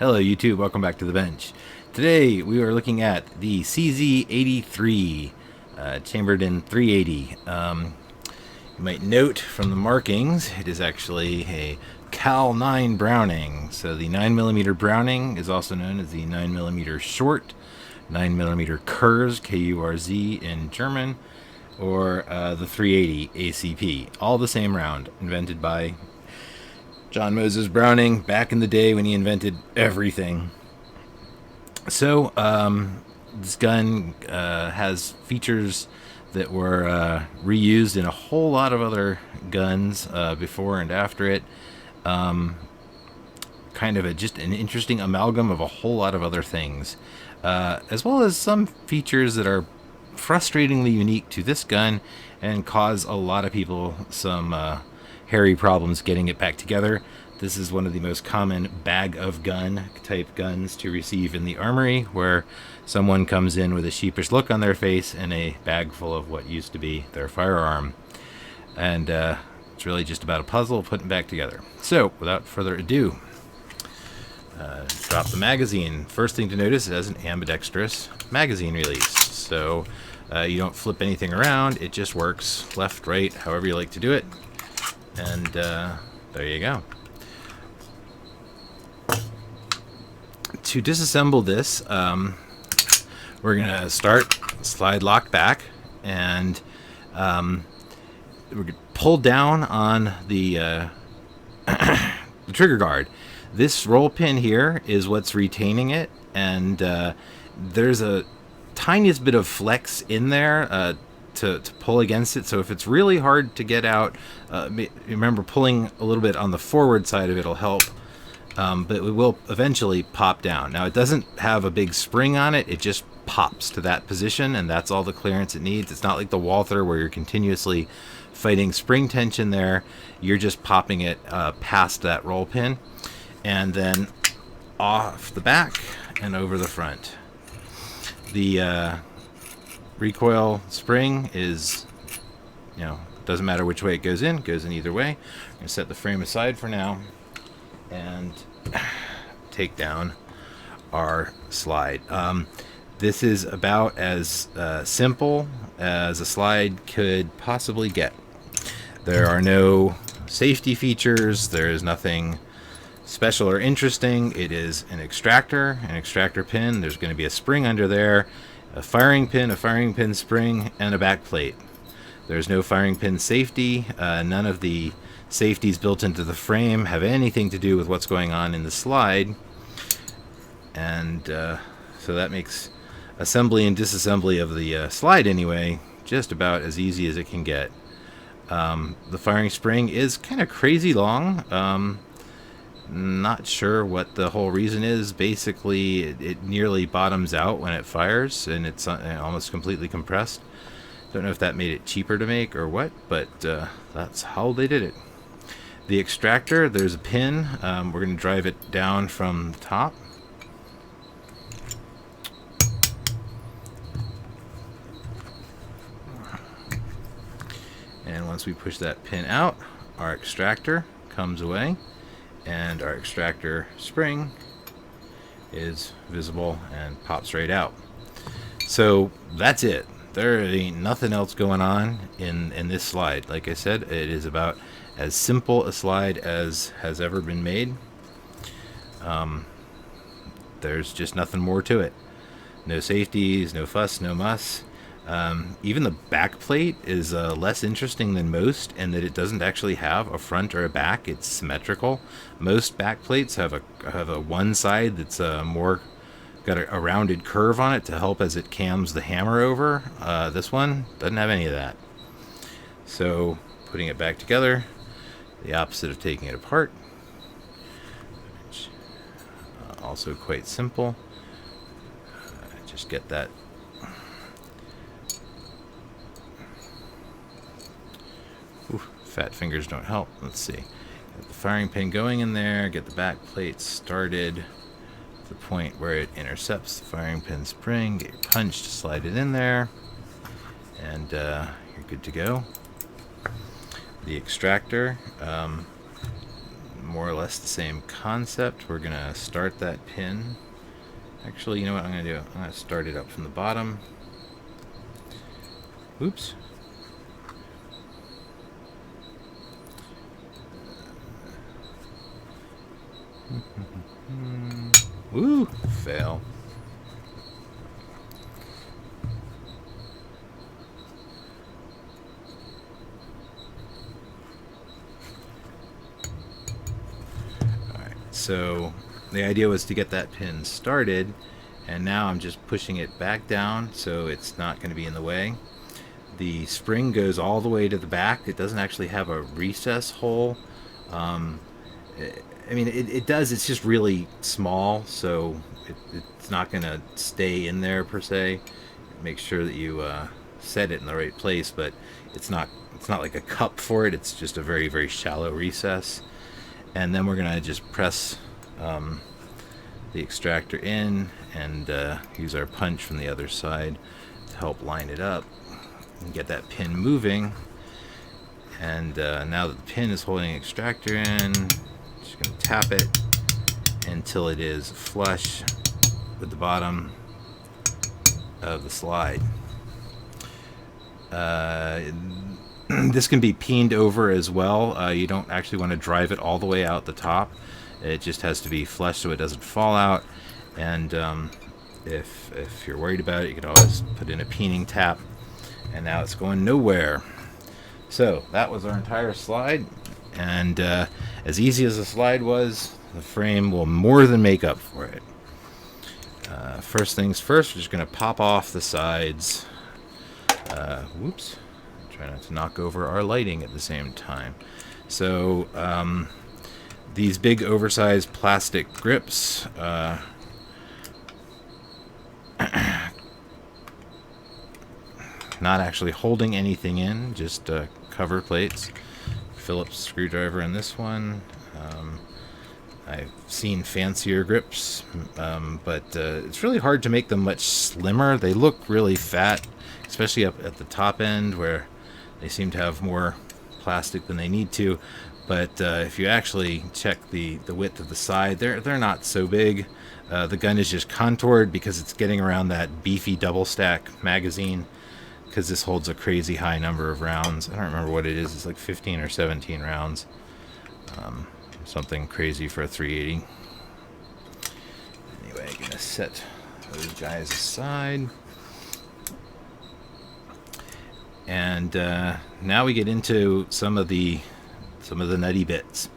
Hello YouTube, welcome back to the bench. Today we are looking at the CZ83, chambered in 380. You might note from the markings, it is actually a Cal 9 Browning. So the 9mm Browning is also known as the 9mm short, 9mm Kurz, K-U-R-Z in German, or the 380 ACP. All the same round, invented by John Moses Browning back in the day when he invented everything. So this gun has features that were reused in a whole lot of other guns before and after it. Kind of just an interesting amalgam of a whole lot of other things, as well as some features that are frustratingly unique to this gun and cause a lot of people some hairy problems getting it back together. This is one of the most common bag of gun type guns to receive in the armory, where someone comes in with a sheepish look on their face and a bag full of what used to be their firearm. And it's really just about a puzzle putting back together. So without further ado, drop the magazine. First thing to notice, it has an ambidextrous magazine release. So you don't flip anything around, it just works left, right, however you like to do it. And there you go. To disassemble this, we're going to start slide lock back, and we're going to pull down on the, the trigger guard. This roll pin here is what's retaining it, and there's a tiniest bit of flex in there to pull against it. So if it's really hard to get out, remember pulling a little bit on the forward side of it will help. But it will eventually pop down. Now it doesn't have a big spring on it, it just pops to that position, and that's all the clearance it needs. It's not like the Walther where you're continuously fighting spring tension there. You're just popping it past that roll pin, and then off the back and over the front. The recoil spring is, doesn't matter which way it goes in either way. I'm going to set the frame aside for now and take down our slide. This is about as simple as a slide could possibly get. There are no safety features. There is nothing special or interesting. It is an extractor pin. There's going to be a spring under there, a firing pin spring, and a back plate. There's no firing pin safety. None of the safeties built into the frame have anything to do with what's going on in the slide, and so that makes assembly and disassembly of the slide anyway just about as easy as it can get. The firing spring is kind of crazy long. Not sure what the whole reason is. Basically it nearly bottoms out when it fires, and it's almost completely compressed. Don't know if that made it cheaper to make or what, but that's how they did it. The extractor, there's a pin. We're going to drive it down from the top. And once we push that pin out, our extractor comes away, and our extractor spring is visible and pops right out. So that's it. There ain't nothing else going on in this slide. Like I said, it is about as simple a slide as has ever been made. There's just nothing more to it. No safeties, no fuss, no muss. Even the back plate is less interesting than most, in that it doesn't actually have a front or a back. It's symmetrical. Most back plates have a one side that's more got a rounded curve on it to help as it cams the hammer over. This one doesn't have any of that. So putting it back together, the opposite of taking it apart. Also quite simple. Just get that fat fingers don't help. Let's see. Get the firing pin going in there, get the back plate started to the point where it intercepts the firing pin spring, get your punch to slide it in there, and you're good to go. The extractor, more or less the same concept. We're going to start that pin. Actually, you know what I'm going to do? I'm going to start it up from the bottom. Oops. Woo! Fail. Alright, so the idea was to get that pin started, and now I'm just pushing it back down so it's not going to be in the way. The spring goes all the way to the back. It doesn't actually have a recess hole. I mean, it does. It's just really small, so it's not going to stay in there per se. Make sure that you set it in the right place, but it's not like a cup for it. It's just a very, very shallow recess. And then we're going to just press the extractor in and use our punch from the other side to help line it up and get that pin moving. And now that the pin is holding the extractor in, just going to tap it until it is flush with the bottom of the slide. This can be peened over as well. You don't actually want to drive it all the way out the top. It just has to be flush so it doesn't fall out. And if you're worried about it, you could always put in a peening tap. And now it's going nowhere. So that was our entire slide. And as easy as the slide was, the frame will more than make up for it. First things first, we're just going to pop off the sides. Whoops. Try not to knock over our lighting at the same time. So these big oversized plastic grips not actually holding anything in, just cover plates. Phillips screwdriver in this one. I've seen fancier grips, but it's really hard to make them much slimmer. They look really fat, especially up at the top end where they seem to have more plastic than they need to. But if you actually check the width of the side, they're not so big. The gun is just contoured because it's getting around that beefy double stack magazine, because this holds a crazy high number of rounds. I don't remember what it is. It's like 15 or 17 rounds. Something crazy for a 380. Anyway, I'm gonna set those guys aside. And now we get into some of the nutty bits.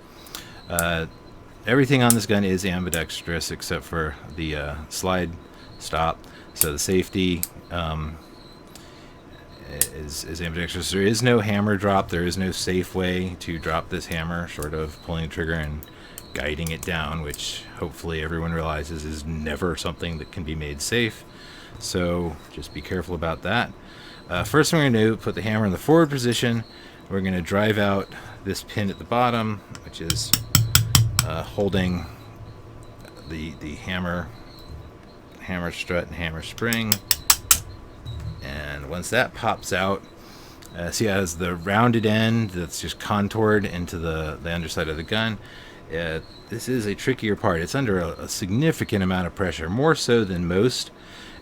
Everything on this gun is ambidextrous except for the slide stop. So the safety is ambidextrous. There is no hammer drop. There is no safe way to drop this hammer, short of pulling the trigger and guiding it down, which hopefully everyone realizes is never something that can be made safe. So just be careful about that. First thing we're going to do, put the hammer in the forward position. We're going to drive out this pin at the bottom, which is holding the hammer strut and hammer spring. And once that pops out, see how it has the rounded end that's just contoured into the underside of the gun. This is a trickier part. It's under a significant amount of pressure, more so than most.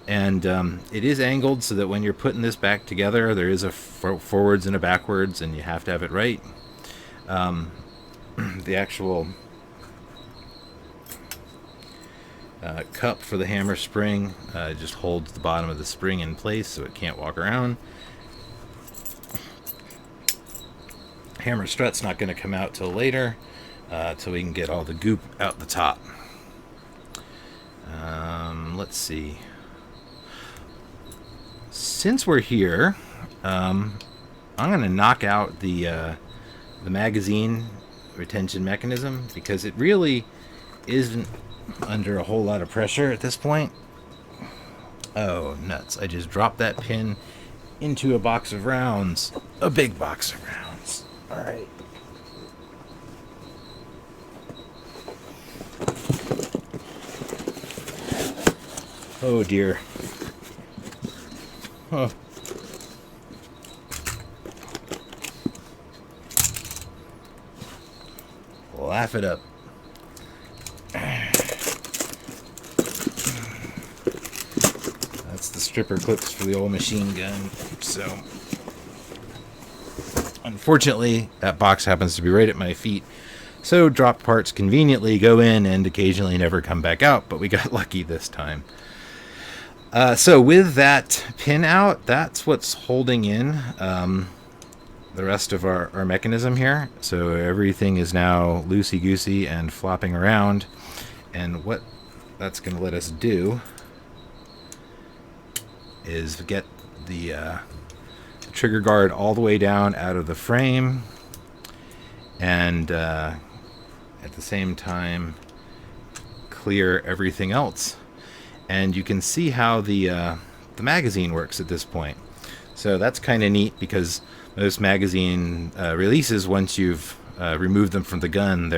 And it is angled so that when you're putting this back together, there is a forwards and a backwards, and you have to have it right. The actual cup for the hammer spring just holds the bottom of the spring in place so it can't walk around. Hammer strut's not going to come out till later, till we can get all the goop out the top. Let's see. Since we're here, I'm going to knock out the magazine retention mechanism, because it really isn't under a whole lot of pressure at this point. Oh, nuts. I just dropped that pin into a box of rounds. A big box of rounds. Alright. Oh dear. Oh. Laugh it up. stripper clips for the old machine gun. So unfortunately, that box happens to be right at my feet. So dropped parts conveniently go in and occasionally never come back out, but we got lucky this time. So with that pin out, that's what's holding in the rest of our mechanism here. So everything is now loosey-goosey and flopping around. And what that's going to let us do is get the trigger guard all the way down out of the frame, and at the same time clear everything else. And you can see how the magazine works at this point. So that's kind of neat, because most magazine releases, once you've removed them from the gun,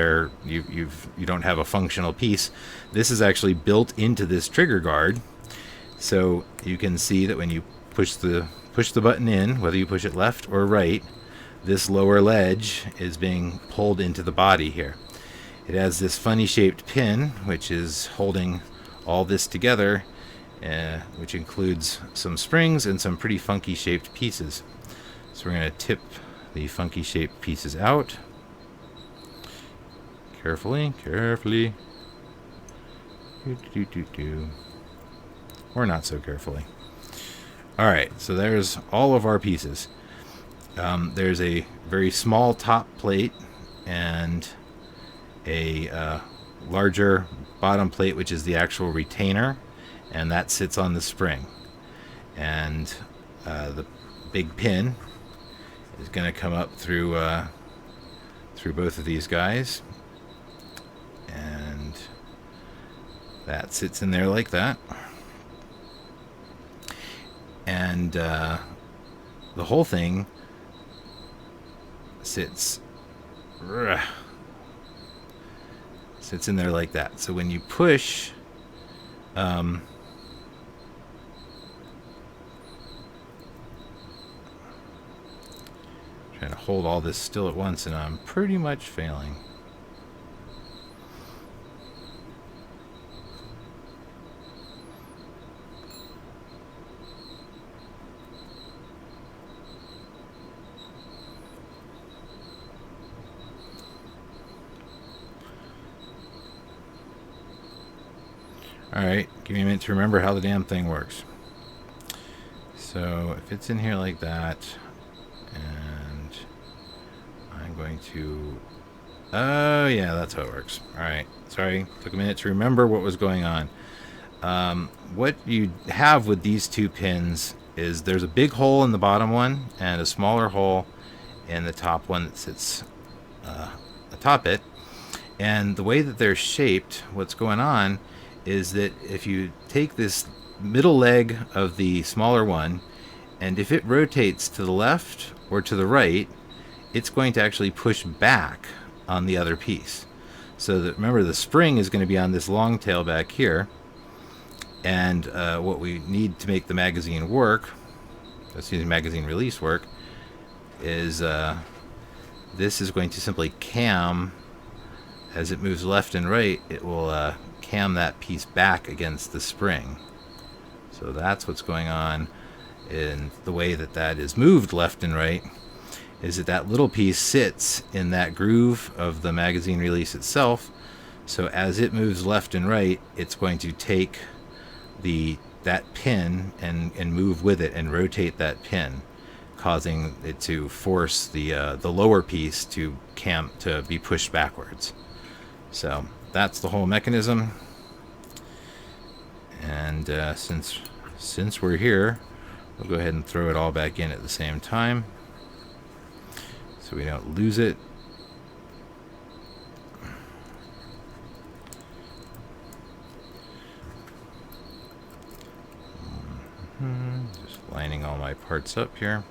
you don't have a functional piece. This is actually built into this trigger guard, so you can see that when you push the button in, whether you push it left or right, this lower ledge is being pulled into the body here. It has this funny shaped pin which is holding all this together, which includes some springs and some pretty funky shaped pieces. So we're going to tip the funky shaped pieces out. Carefully. Or not so carefully. Alright, so there's all of our pieces. There's a very small top plate and a larger bottom plate, which is the actual retainer, and that sits on the spring. And the big pin is going to come up through both of these guys, and that sits in there like that. And the whole thing sits in there like that. So when you push, trying to hold all this still at once, and I'm pretty much failing. Alright, give me a minute to remember how the damn thing works. So if it's in here like that, and I'm going to... Oh yeah, that's how it works. Alright, sorry, took a minute to remember what was going on. What you have with these two pins is there's a big hole in the bottom one and a smaller hole in the top one that sits atop it. And the way that they're shaped, what's going on is that if you take this middle leg of the smaller one, and if it rotates to the left or to the right, it's going to actually push back on the other piece. So that, remember, the spring is going to be on this long tail back here, and what we need to make the magazine work, magazine release work, is this is going to simply cam. As it moves left and right, it will cam that piece back against the spring. So that's what's going on. In the way that is moved left and right, is that little piece sits in that groove of the magazine release itself. So as it moves left and right, it's going to take that pin and move with it and rotate that pin, causing it to force the lower piece to be pushed backwards. So that's the whole mechanism. And since we're here, we'll go ahead and throw it all back in at the same time so we don't lose it. Just lining all my parts up here.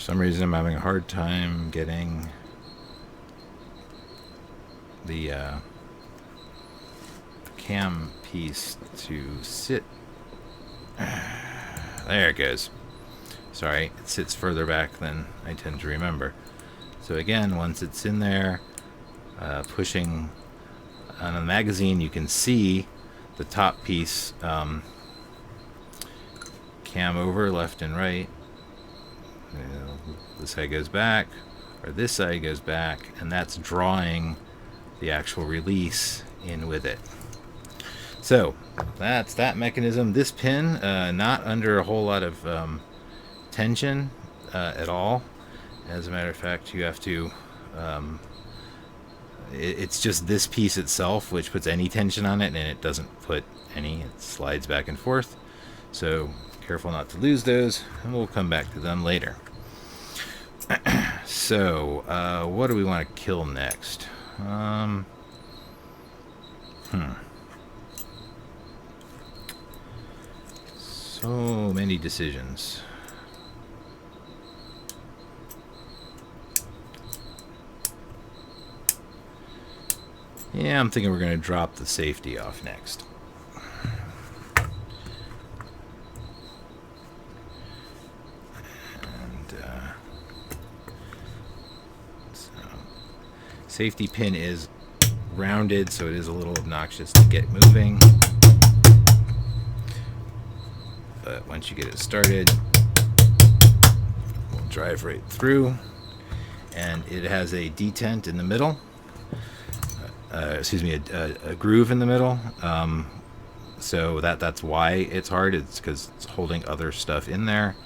some reason I'm having a hard time getting the cam piece to sit. There it goes. Sorry, it sits further back than I tend to remember. So again, once it's in there, pushing on a magazine, you can see the top piece cam over left and right. This side goes back, or this side goes back, and that's drawing the actual release in with it. So that's that mechanism. This pin, not under a whole lot of tension at all. As a matter of fact, you have to it's just this piece itself which puts any tension on it, and it doesn't put any. It slides back and forth, so careful not to lose those, and we'll come back to them later. So what do we want to kill next? So many decisions. Yeah, I'm thinking we're going to drop the safety off next. And so safety pin is rounded, so it is a little obnoxious to get moving. But once you get it started, we'll drive right through. And it has a detent in the middle. A groove in the middle. So that's why it's hard. It's because it's holding other stuff in there.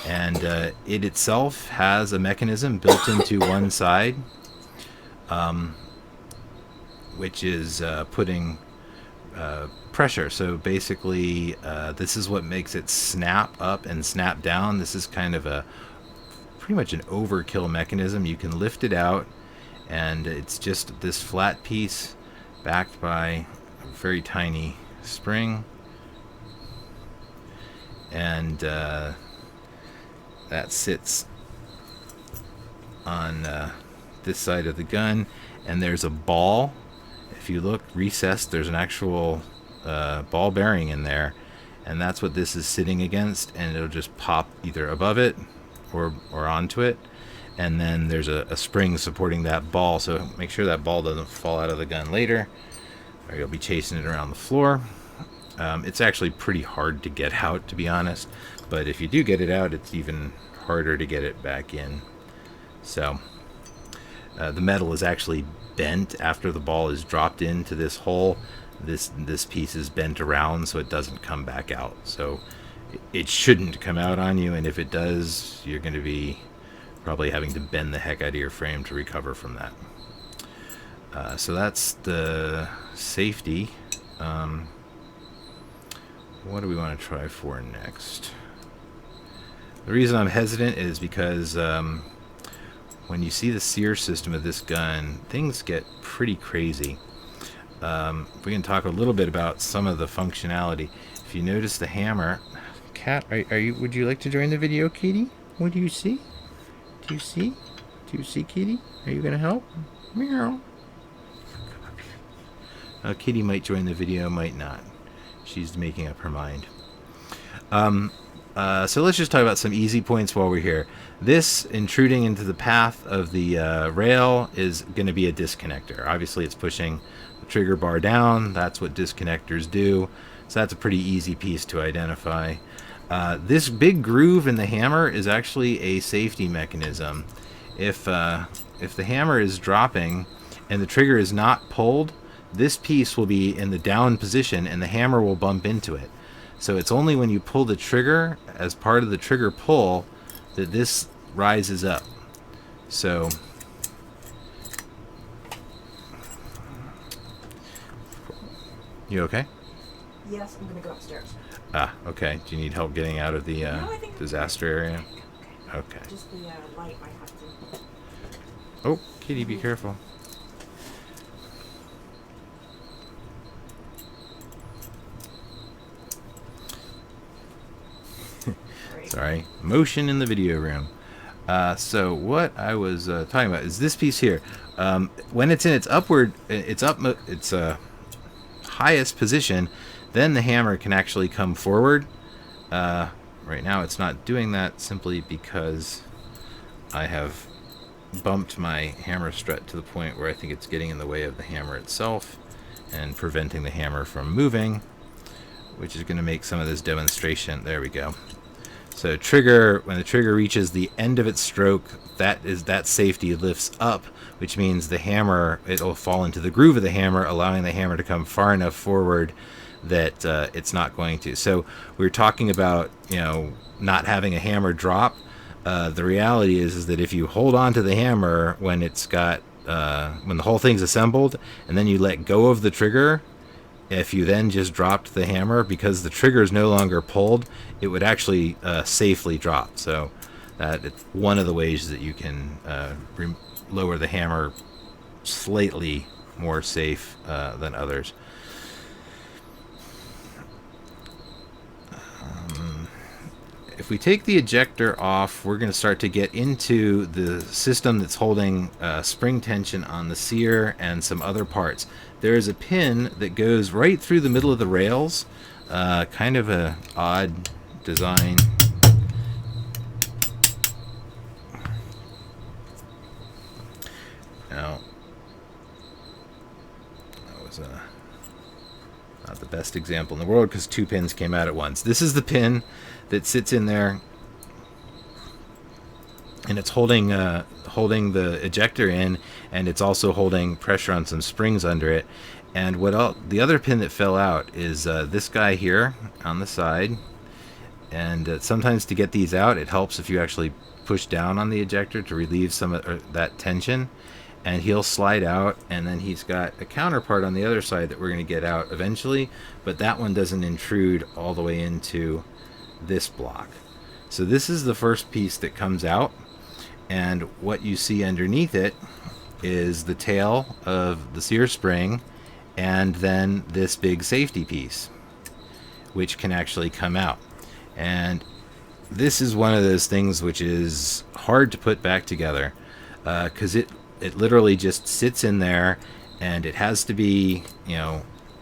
And it itself has a mechanism built into one side, which is putting pressure. So basically, this is what makes it snap up and snap down. This is kind of pretty much an overkill mechanism. You can lift it out, and it's just this flat piece backed by a very tiny spring, and that sits on this side of the gun. And there's a ball. If you look recessed, there's an actual ball bearing in there, and that's what this is sitting against, and it'll just pop either above it or onto it. And then there's a spring supporting that ball, so make sure that ball doesn't fall out of the gun later, or you'll be chasing it around the floor. It's actually pretty hard to get out, to be honest, but if you do get it out, it's even harder to get it back in. So the metal is actually bent after the ball is dropped into this hole. This piece is bent around so it doesn't come back out. So it shouldn't come out on you, and if it does, you're going to be probably having to bend the heck out of your frame to recover from that. So that's the safety. What do we want to try for next? The reason I'm hesitant is because when you see the sear system of this gun, things get pretty crazy. We can talk a little bit about some of the functionality. If you notice the hammer, Cat, would you like to join the video, Kitty? What do you see? Do you see? Do you see, Kitty? Are you gonna help? Meow. Come up here. Kitty might join the video, might not. She's making up her mind. So let's just talk about some easy points while we're here. This intruding into the path of the rail is going to be a disconnector. Obviously, it's pushing the trigger bar down. That's what disconnectors do. So that's a pretty easy piece to identify. This big groove in the hammer is actually a safety mechanism. If the hammer is dropping and the trigger is not pulled, this piece will be in the down position and the hammer will bump into it. So it's only when you pull the trigger as part of the trigger pull that this rises up. So you okay? Yes, I'm gonna go upstairs. Okay. Do you need help getting out of the disaster area? Okay. Just the light might have to. Oh, Kitty, be careful. Sorry. Motion in the video room. So what I was talking about is this piece here. When it's in its upward, its highest position, then the hammer can actually come forward. Right now it's not doing that simply because I have bumped my hammer strut to the point where I think it's getting in the way of the hammer itself and preventing the hammer from moving, which is going to make some of this demonstration. There we go. So when the trigger reaches the end of its stroke, that safety lifts up, which means the hammer, it'll fall into the groove of the hammer, allowing the hammer to come far enough forward that it's not going to. So we were talking about, not having a hammer drop. The reality is that if you hold on to the hammer when it's got when the whole thing's assembled, and then you let go of the trigger, if you then just dropped the hammer, because the trigger is no longer pulled, it would actually safely drop. So it's one of the ways that you can lower the hammer slightly more safe than others. If we take the ejector off, we're going to start to get into the system that's holding spring tension on the sear and some other parts. There is a pin that goes right through the middle of the rails, kind of a odd design. Now, that was not the best example in the world because two pins came out at once. This is the pin that sits in there, and it's holding the ejector in, and it's also holding pressure on some springs under it. And the other pin that fell out is this guy here on the side. And sometimes to get these out, it helps if you actually push down on the ejector to relieve some of that tension. And he'll slide out, and then he's got a counterpart on the other side that we're going to get out eventually, but that one doesn't intrude all the way into this block. So this is the first piece that comes out, and what you see underneath it is the tail of the sear spring, and then this big safety piece, which can actually come out. And this is one of those things which is hard to put back together, because it literally just sits in there, and it has to be,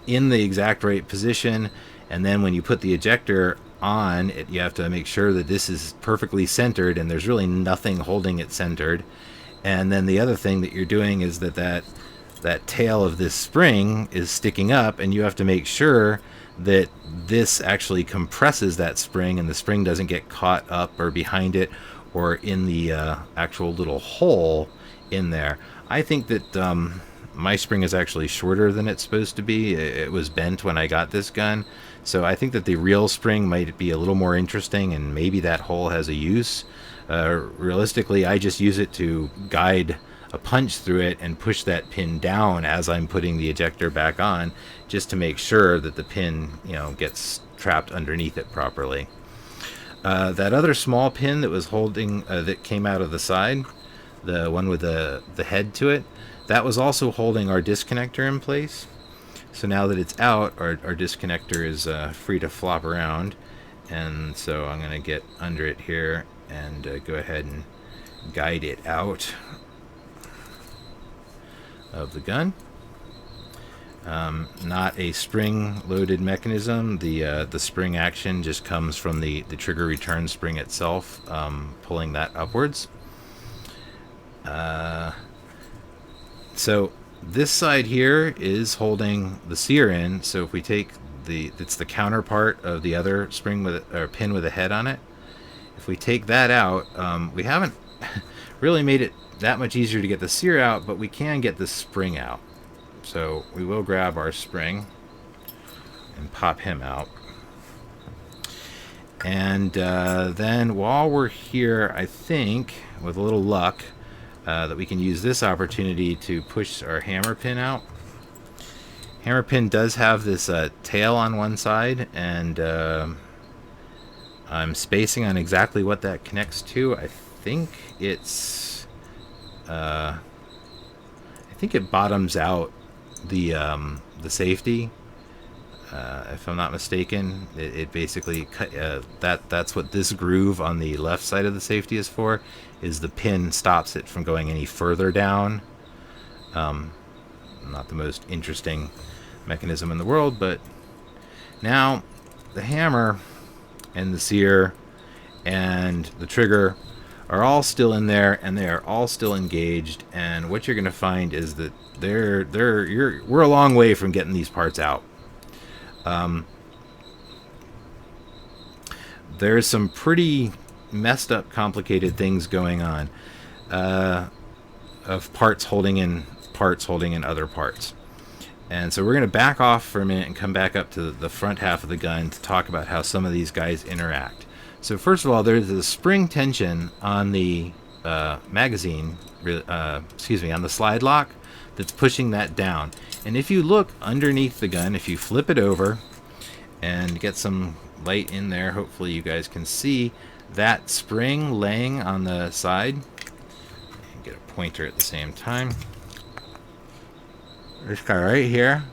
in the exact right position. And then when you put the ejector on it, you have to make sure that this is perfectly centered, and there's really nothing holding it centered. And then the other thing that you're doing is that tail of this spring is sticking up, and you have to make sure that this actually compresses that spring, and the spring doesn't get caught up or behind it or in the actual little hole in there. I think that my spring is actually shorter than it's supposed to be. It was bent when I got this gun, so I think that the real spring might be a little more interesting, and maybe that hole has a use. Realistically, I just use it to guide a punch through it and push that pin down as I'm putting the ejector back on, just to make sure that the pin, gets trapped underneath it properly. That other small pin that was holding, that came out of the side, the one with the head to it, that was also holding our disconnector in place. So now that it's out, our disconnector is free to flop around. And so I'm going to get under it here and go ahead and guide it out of the gun. Not a spring-loaded mechanism. The spring action just comes from the trigger return spring itself, pulling that upwards. So this side here is holding the sear in. So if we take it's the counterpart of the other spring or pin with a head on it. If we take that out, we haven't really made it that much easier to get the sear out, but we can get the spring out. So we will grab our spring and pop him out. And then while we're here, I think, with a little luck, that we can use this opportunity to push our hammer pin out. Hammer pin does have this tail on one side, and I'm spacing on exactly what that connects to. I think it's I think it bottoms out the safety. if I'm not mistaken. It basically that's what this groove on the left side of the safety is for. Is the pin stops it from going any further down. Not the most interesting mechanism in the world, but now the hammer and the sear and the trigger are all still in there, and they are all still engaged. And what you're going to find is that we're a long way from getting these parts out. There's some pretty messed up, complicated things going on, of parts holding in other parts. And so we're going to back off for a minute and come back up to the front half of the gun to talk about how some of these guys interact. So first of all, there's a spring tension on the magazine, on the slide lock that's pushing that down. And if you look underneath the gun, if you flip it over and get some light in there, hopefully you guys can see that spring laying on the side. Get a pointer at the same time. This guy right here.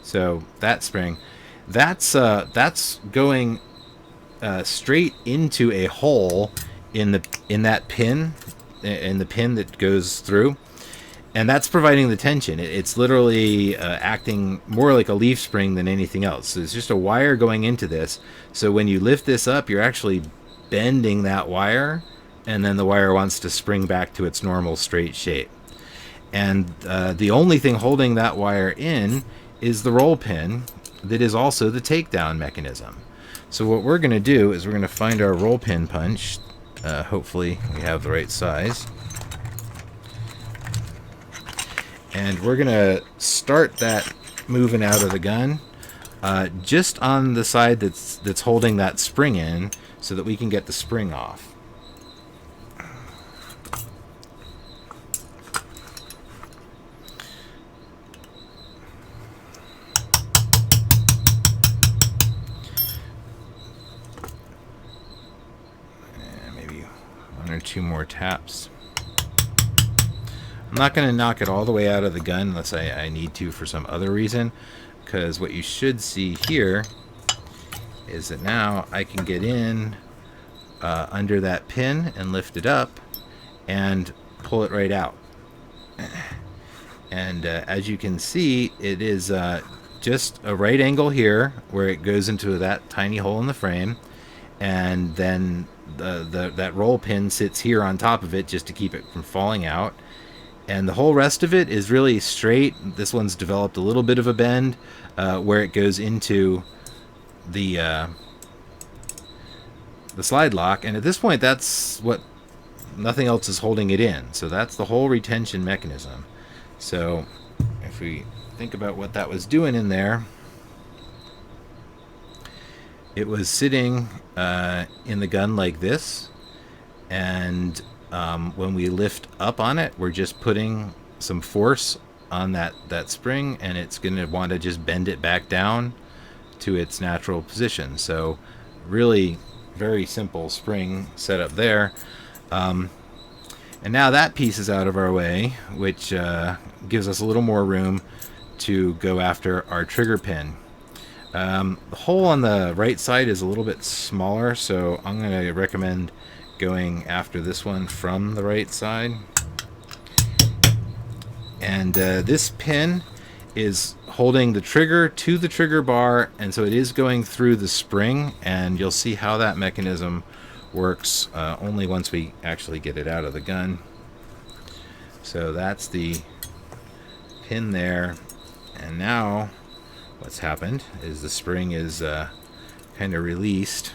So that spring, that's going straight into a hole in that pin, in the pin that goes through, and that's providing the tension. It's literally acting more like a leaf spring than anything else. So it's just a wire going into this. So when you lift this up, you're actually bending that wire, and then the wire wants to spring back to its normal straight shape. And the only thing holding that wire in is the roll pin that is also the takedown mechanism. So what we're going to do is we're going to find our roll pin punch. Hopefully we have the right size. And we're going to start that moving out of the gun just on the side that's holding that spring in, so that we can get the spring off. Maybe one or two more taps. I'm not going to knock it all the way out of the gun unless I need to for some other reason, because what you should see here is that now I can get in under that pin and lift it up and pull it right out. And as you can see, it is just a right angle here where it goes into that tiny hole in the frame, and then that roll pin sits here on top of it just to keep it from falling out. And the whole rest of it is really straight. This one's developed a little bit of a bend where it goes into the slide lock. And at this point, that's what, nothing else is holding it in. So that's the whole retention mechanism. So if we think about what that was doing in there, it was sitting in the gun like this, and when we lift up on it, we're just putting some force on that spring, and it's going to want to just bend it back down to its natural position. So really very simple spring setup there. And now that piece is out of our way, which gives us a little more room to go after our trigger pin. The hole on the right side is a little bit smaller, so I'm going to recommend going after this one from the right side. And this pin is holding the trigger to the trigger bar, and so it is going through the spring, and you'll see how that mechanism works only once we actually get it out of the gun. So that's the pin there, and now what's happened is the spring is kind of released,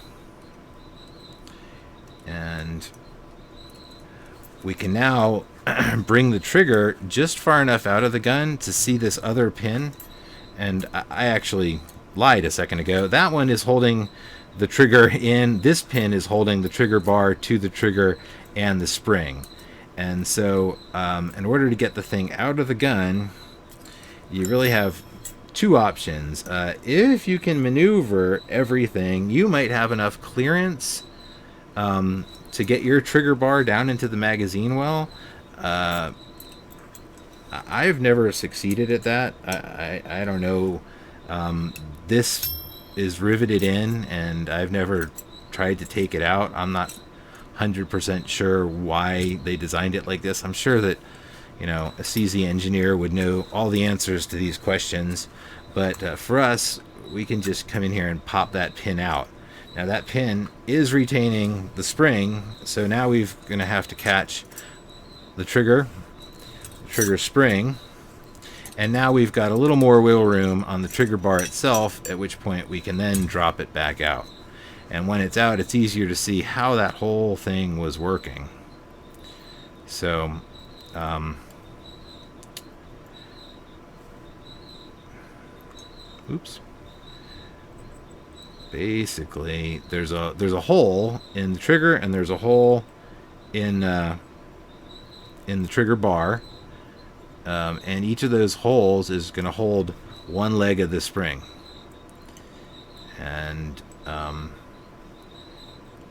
and we can now bring the trigger just far enough out of the gun to see this other pin. And I actually lied a second ago. That one is holding the trigger in. This pin is holding the trigger bar to the trigger and the spring. And so in order to get the thing out of the gun, you really have two options. If you can maneuver everything, you might have enough clearance to get your trigger bar down into the magazine well. I've never succeeded at that. I don't know. This is riveted in, and I've never tried to take it out. I'm not 100% sure why they designed it like this. I'm sure that, a CZ engineer would know all the answers to these questions. But for us, we can just come in here and pop that pin out. Now that pin is retaining the spring, so now we're going to have to catch the trigger spring, and now we've got a little more wiggle room on the trigger bar itself, at which point we can then drop it back out. And when it's out, it's easier to see how that whole thing was working. So oops. Basically, there's a hole in the trigger, and there's a hole in the trigger bar, and each of those holes is going to hold one leg of the spring. And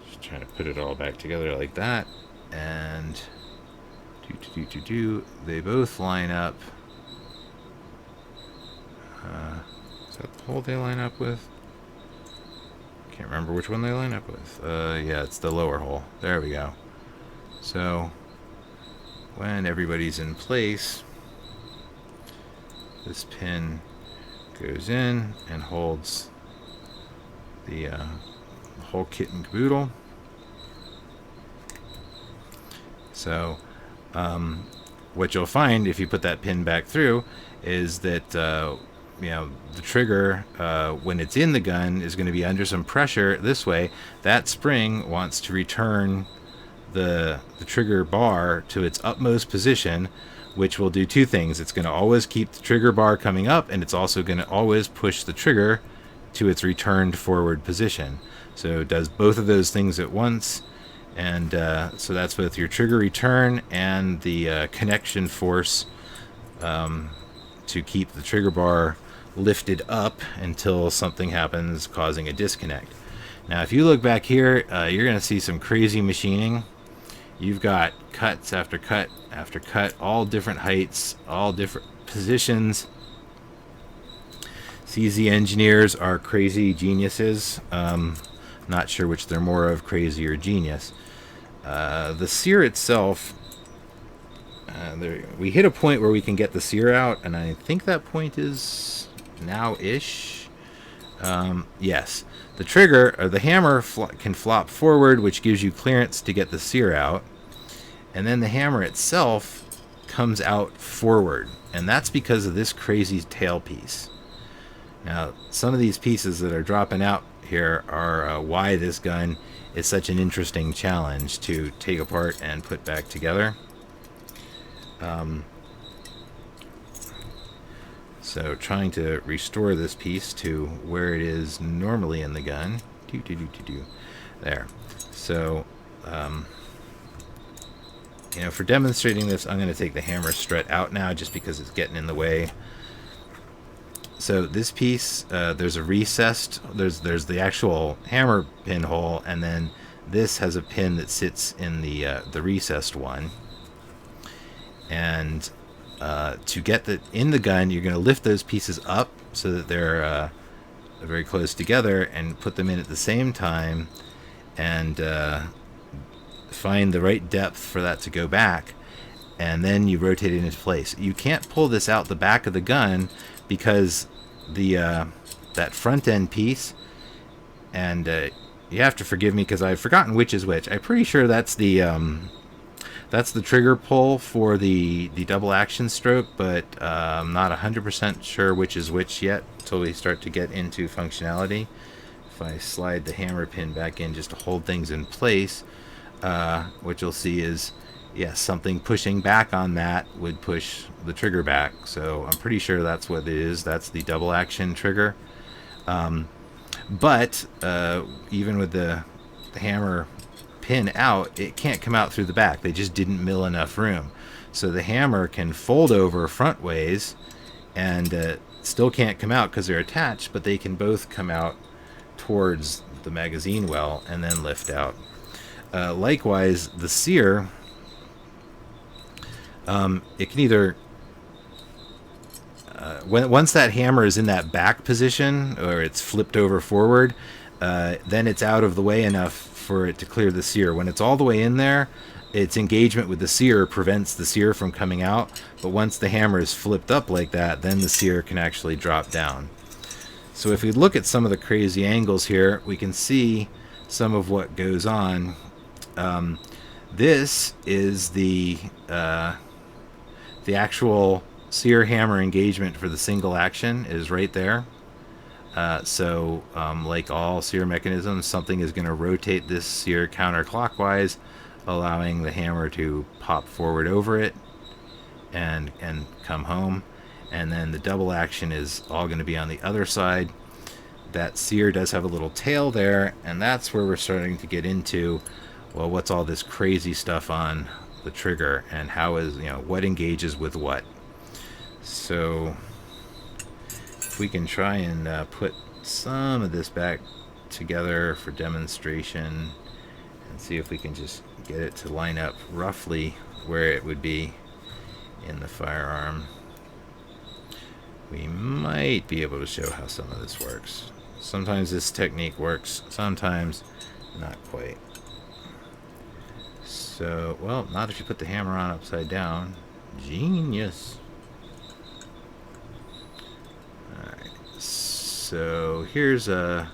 just trying to put it all back together like that, and they both line up. Is that the hole they line up with? Can't remember which one they line up with. Yeah, it's the lower hole. There we go. So when everybody's in place, this pin goes in and holds the whole kit and caboodle. So what you'll find if you put that pin back through is that the trigger, when it's in the gun, is going to be under some pressure this way. That spring wants to return the trigger bar to its utmost position, which will do two things. It's going to always keep the trigger bar coming up, and it's also going to always push the trigger to its returned forward position. So it does both of those things at once, and so that's both your trigger return and the connection force to keep the trigger bar lifted up until something happens causing a disconnect. Now if you look back here, you're going to see some crazy machining. You've got cuts after cut after cut, all different heights, all different positions. CZ engineers are crazy geniuses. Not sure which they're more of, crazy or genius. The sear itself, we hit a point where we can get the sear out, and I think that point is now-ish. Yes, the trigger or the hammer can flop forward, which gives you clearance to get the sear out, and then the hammer itself comes out forward, and that's because of this crazy tailpiece. Now, some of these pieces that are dropping out here are why this gun is such an interesting challenge to take apart and put back together. So trying to restore this piece to where it is normally in the gun. There. So, for demonstrating this, I'm going to take the hammer strut out now just because it's getting in the way. So this piece, there's a recessed, there's the actual hammer pin hole, and then this has a pin that sits in the recessed one. And to get in the gun, you're going to lift those pieces up so that they're very close together, and put them in at the same time, and find the right depth for that to go back, and then you rotate it into place. You can't pull this out the back of the gun because that front end piece, and you have to forgive me because I've forgotten which is which. I'm pretty sure that's the trigger pull for the double action stroke, but I'm not 100% sure which is which yet until we start to get into functionality. If I slide the hammer pin back in just to hold things in place, what you'll see is, yes, something pushing back on that would push the trigger back. So I'm pretty sure that's what it is. That's the double action trigger. But even with the hammer pin out, it can't come out through the back. They just didn't mill enough room. So the hammer can fold over front ways and still can't come out because they're attached, but they can both come out towards the magazine well and then lift out. Likewise, the sear, it can either once that hammer is in that back position, or it's flipped over forward, then it's out of the way enough for it to clear the sear. When it's all the way in there, its engagement with the sear prevents the sear from coming out. But once the hammer is flipped up like that, then the sear can actually drop down. So if we look at some of the crazy angles here, we can see some of what goes on. This is the actual sear hammer engagement for the single action is right there. So like all sear mechanisms, something is going to rotate this sear counterclockwise, allowing the hammer to pop forward over it and come home. And then the double action is all going to be on the other side. That sear does have a little tail there, and that's where we're starting to get into, well, what's all this crazy stuff on the trigger, and how is, what engages with what. So if we can try and put some of this back together for demonstration and see if we can just get it to line up roughly where it would be in the firearm, we might be able to show how some of this works. Sometimes this technique works, sometimes not quite. So, well, not if you put the hammer on upside down. Genius. Alright, so here's the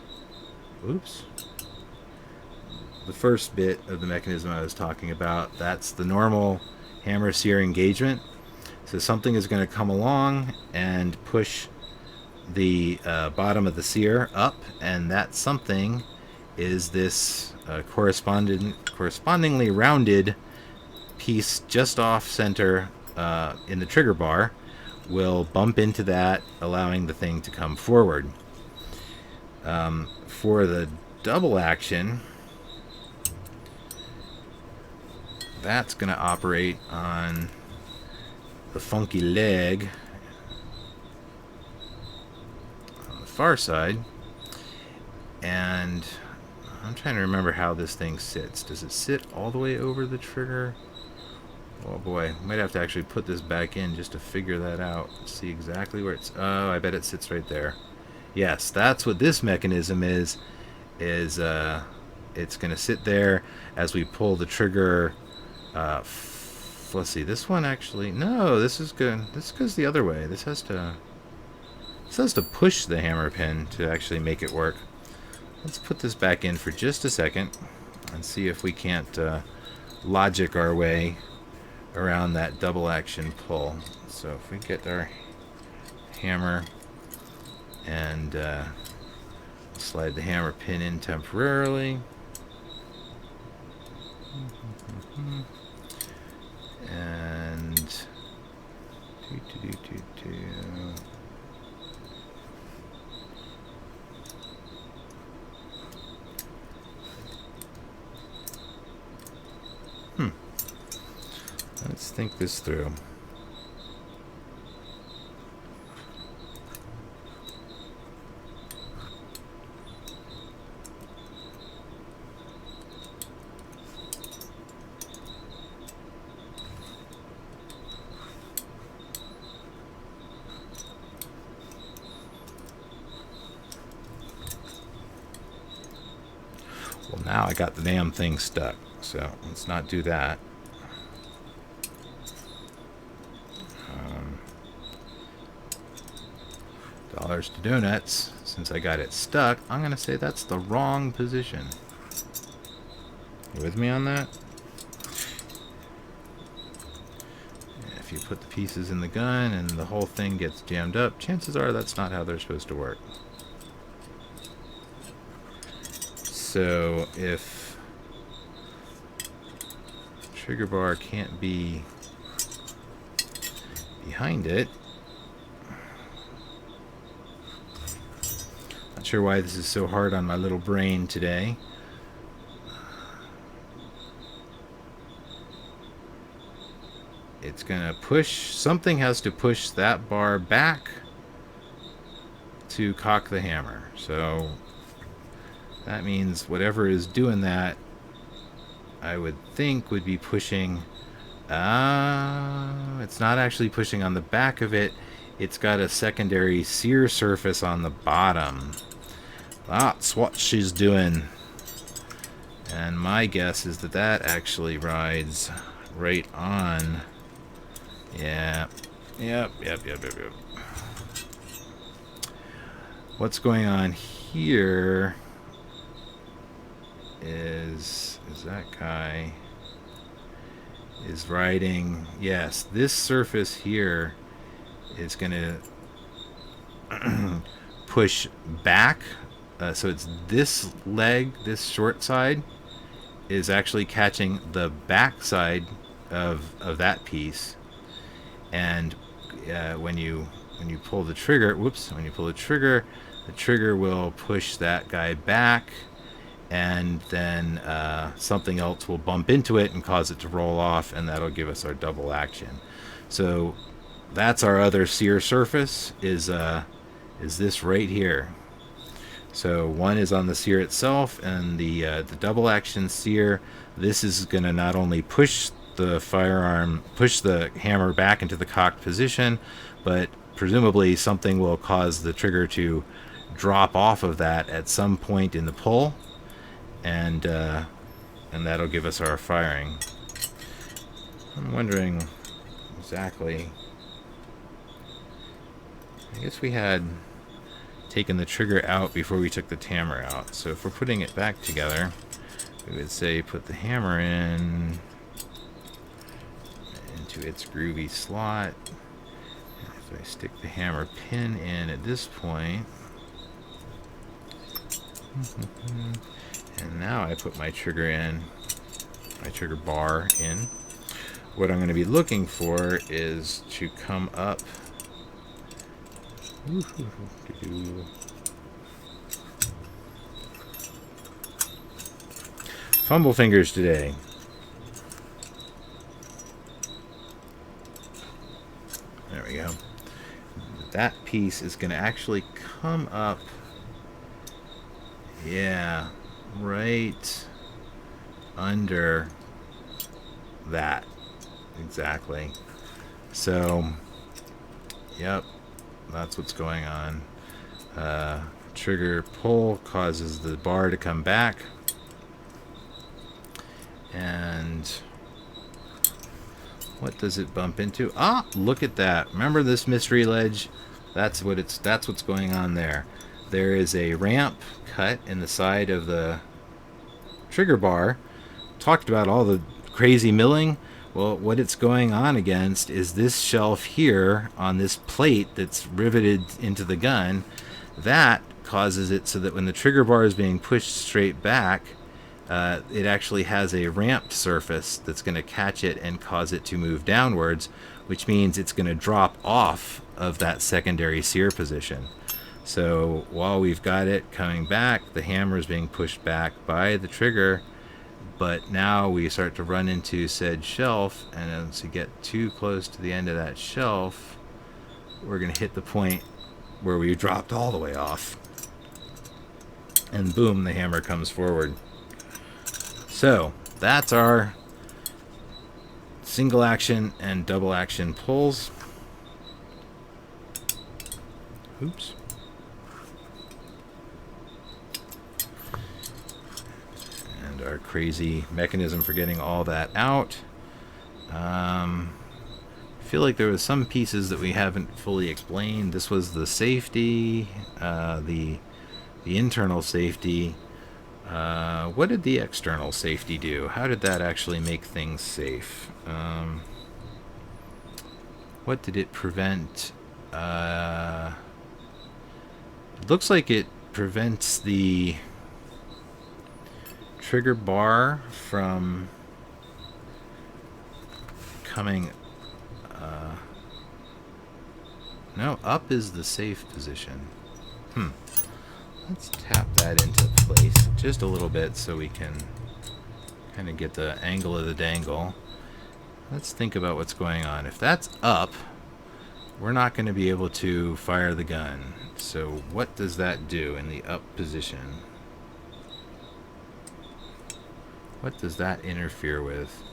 first bit of the mechanism I was talking about. That's the normal hammer sear engagement. So something is going to come along and push the bottom of the sear up, and that something is this correspondingly rounded piece just off center in the trigger bar. Will bump into that, allowing the thing to come forward. For the double action, that's going to operate on the funky leg on the far side, and I'm trying to remember how this thing sits. Does it sit all the way over the trigger? Oh boy, might have to actually put this back in just to figure that out. See exactly where it's... Oh, I bet it sits right there. Yes, that's what this mechanism is it's going to sit there as we pull the trigger. Let's see, this one actually... No, this is good. This goes the other way. This has to push the hammer pin to actually make it work. Let's put this back in for just a second and see if we can't logic our way around that double action pull. So if we get our hammer and slide the hammer pin in temporarily, and let's think this through. Well, now I got the damn thing stuck, so let's not do that. Dollars to donuts. Since I got it stuck, I'm going to say that's the wrong position. You with me on that? If you put the pieces in the gun and the whole thing gets jammed up, chances are that's not how they're supposed to work. So if trigger bar can't be behind it, not sure why this is so hard on my little brain today. It's gonna push, something has to push that bar back to cock the hammer. So that means whatever is doing that, I would think would be pushing... it's not actually pushing on the back of it. it's got a secondary sear surface on the bottom. That's what she's doing. And my guess is that that actually rides right on. Yeah. Yep. What's going on here is that guy is riding. Yes, this surface here is going to push back. So it's this leg, this short side, is actually catching the back side of that piece. And when you pull the trigger, the trigger will push that guy back, and then something else will bump into it and cause it to roll off, and that'll give us our double action. So that's our other sear surface, is this right here. So one is on the sear itself, and the double action sear, this is going to not only push the hammer back into the cocked position, but presumably something will cause the trigger to drop off of that at some point in the pull, and that'll give us our firing. I'm wondering exactly. I guess we had taken the trigger out before we took the hammer out. So if we're putting it back together, we would say put the hammer in into its groovy slot. And if I stick the hammer pin in at this point, and now I put my trigger in, my trigger bar in, what I'm going to be looking for is to come up. Fumble fingers today. There we go. That piece is going to actually come up. Yeah, right under that. Exactly. So, yep. That's what's going on. Trigger pull causes the bar to come back, and what does it bump into? Ah, look at that! Remember this mystery ledge? That's what's going on there. There is a ramp cut in the side of the trigger bar. Talked about all the crazy milling. Well, what it's going on against is this shelf here on this plate that's riveted into the gun. That causes it so that when the trigger bar is being pushed straight back, it actually has a ramped surface that's going to catch it and cause it to move downwards, which means it's going to drop off of that secondary sear position. So while we've got it coming back, the hammer is being pushed back by the trigger. But now we start to run into said shelf, and as we get too close to the end of that shelf, we're going to hit the point where we dropped all the way off. And boom, the hammer comes forward. So that's our single action and double action pulls. Oops. Our crazy mechanism for getting all that out. I feel like there was some pieces that we haven't fully explained. This was the safety, the internal safety. What did the external safety do? How did that actually make things safe? What did it prevent? It looks like it prevents the trigger bar from coming. No, up is the safe position. Let's tap that into place just a little bit so we can kind of get the angle of the dangle. Let's think about what's going on. If that's up, we're not going to be able to fire the gun. So what does that do in the up position? What does that interfere with?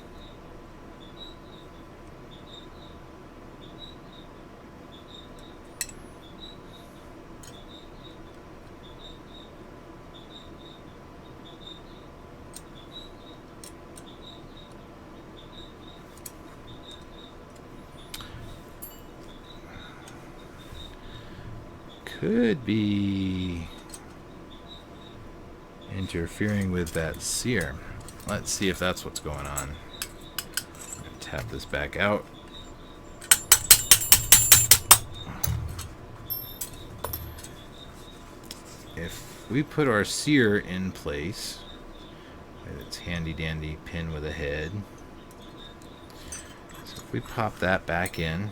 could be interfering with that sear. Let's see if that's what's going on. I'm going to tap this back out. If we put our sear in place, it's handy dandy pin with a head. So if we pop that back in,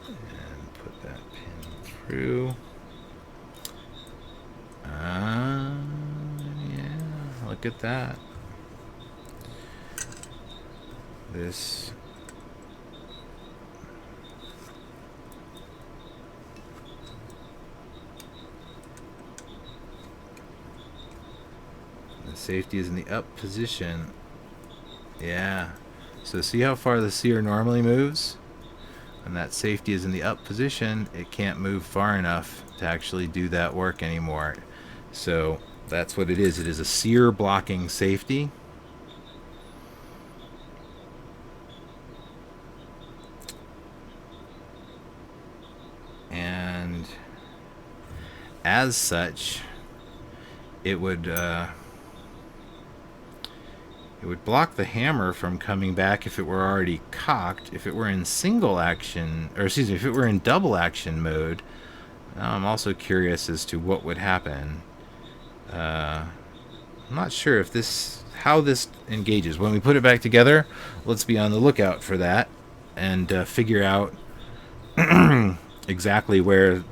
and put that pin through. Yeah, look at that. This the safety is in the up position. Yeah. So see how far the sear normally moves? When that safety is in the up position, it can't move far enough to actually do that work anymore. So that's what it is. It is a sear blocking safety. And as such, it would block the hammer from coming back if it were already cocked. If it were in single action, or excuse me, if it were in double action mode, I'm also curious as to what would happen. I'm not sure if how this engages. When we put it back together, let's be on the lookout for that and figure out exactly where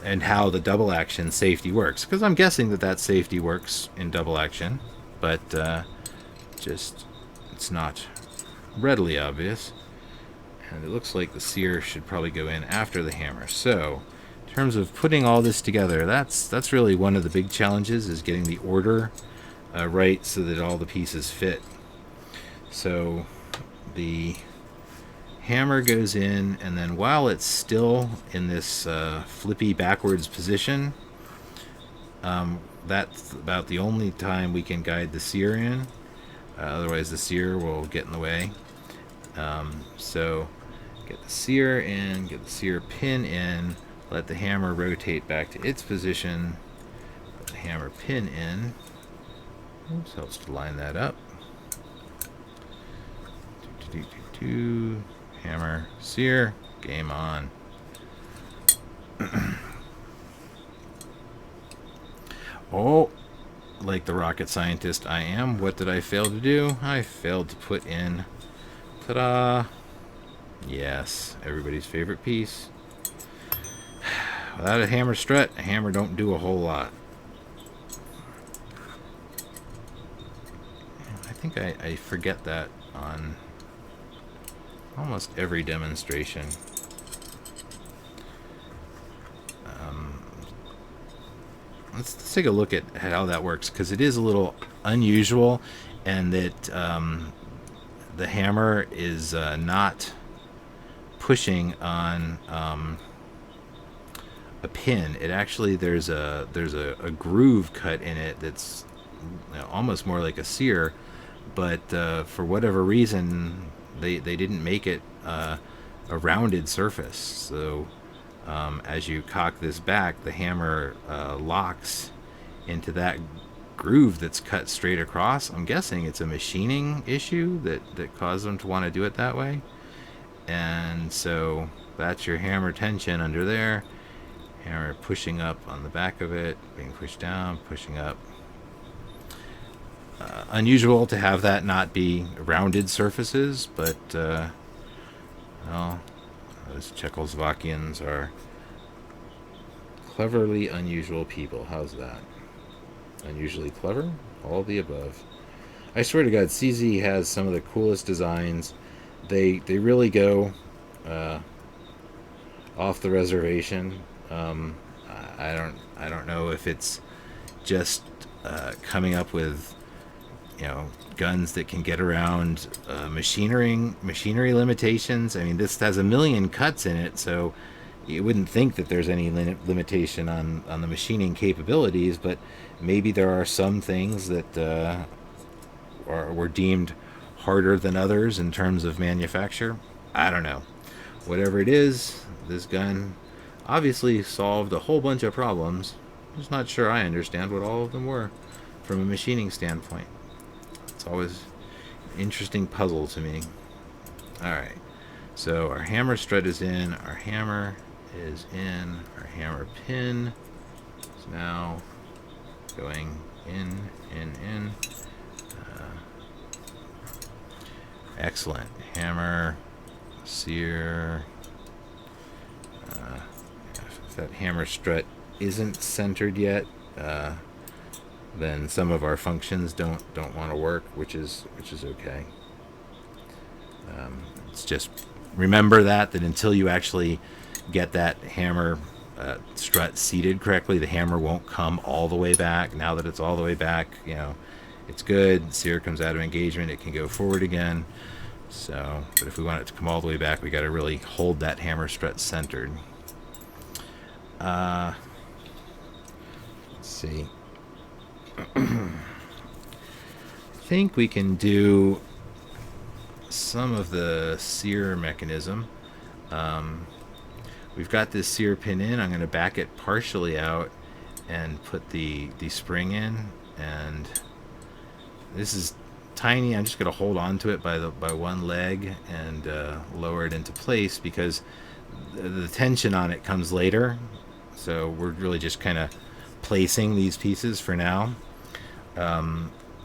and how the double action safety works. Because I'm guessing that safety works in double action, but just it's not readily obvious. And it looks like the sear should probably go in after the hammer. So in terms of putting all this together, that's really one of the big challenges, is getting the order right so that all the pieces fit. So the hammer goes in, and then while it's still in this flippy backwards position, that's about the only time we can guide the sear in. Otherwise the sear will get in the way. So get the sear in, get the sear pin in, let the hammer rotate back to its position, put the hammer pin in. Oops, helps to line that up. Hammer, sear, game on. Oh, like the rocket scientist I am, what did I fail to do? I failed to put in, ta-da, yes, everybody's favorite piece. Without a hammer strut, a hammer don't do a whole lot. I think I forget that on almost every demonstration. Let's take a look at how that works, because it is a little unusual, and that the hammer is not pushing on a pin. It actually, there's a groove cut in it that's, you know, almost more like a sear, but for whatever reason they didn't make it a rounded surface. So as you cock this back, the hammer locks into that groove that's cut straight across. I'm guessing it's a machining issue that caused them to want to do it that way. And so that's your hammer tension under there. Hammer pushing up on the back of it, being pushed down, pushing up. Unusual to have that not be rounded surfaces, but well, those Czechoslovakians are cleverly unusual people. How's that? Unusually clever? All of the above. I swear to God, CZ has some of the coolest designs. They really go off the reservation. I don't know if it's just coming up with, you know, guns that can get around machinery limitations. I mean, this has a million cuts in it, so you wouldn't think that there's any limitation on the machining capabilities, but maybe there are some things that were deemed harder than others in terms of manufacture. I don't know. Whatever it is, this gun obviously solved a whole bunch of problems. I'm just not sure I understand what all of them were from a machining standpoint. It's always an interesting puzzle to me. Alright, so our hammer strut is in, our hammer is in, our hammer pin is now going in. Excellent. Hammer, sear. If that hammer strut isn't centered yet, then some of our functions don't want to work, which is okay. It's just remember that until you actually get that hammer strut seated correctly, the hammer won't come all the way back. Now that it's all the way back, it's good. Sear comes out of engagement, it can go forward again. So, but if we want it to come all the way back, we got to really hold that hammer strut centered. Let's see. I think we can do some of the sear mechanism. We've got this sear pin in. I'm going to back it partially out and put the spring in. And this is tiny. I'm just going to hold on to it by one leg and lower it into place because the tension on it comes later. So we're really just kind of placing these pieces for now.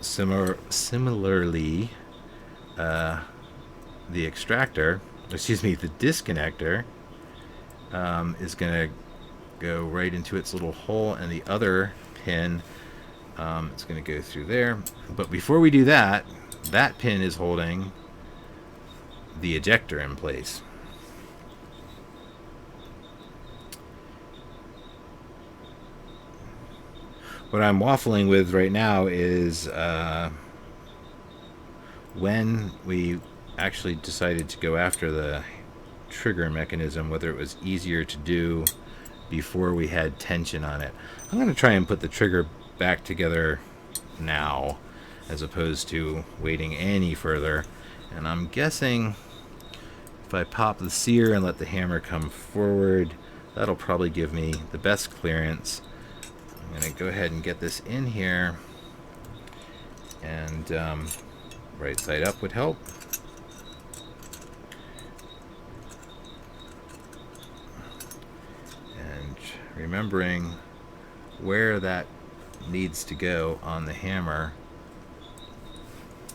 Similarly, the disconnector is going to go right into its little hole, and the other pin it's going to go through there. But before we do that, that pin is holding the ejector in place. What I'm waffling with right now is when we actually decided to go after the trigger mechanism, whether it was easier to do before we had tension on it. I'm going to try and put the trigger back together now as opposed to waiting any further. And I'm guessing if I pop the sear and let the hammer come forward, that'll probably give me the best clearance. I'm going to go ahead and get this in here, and right side up would help. And remembering where that needs to go on the hammer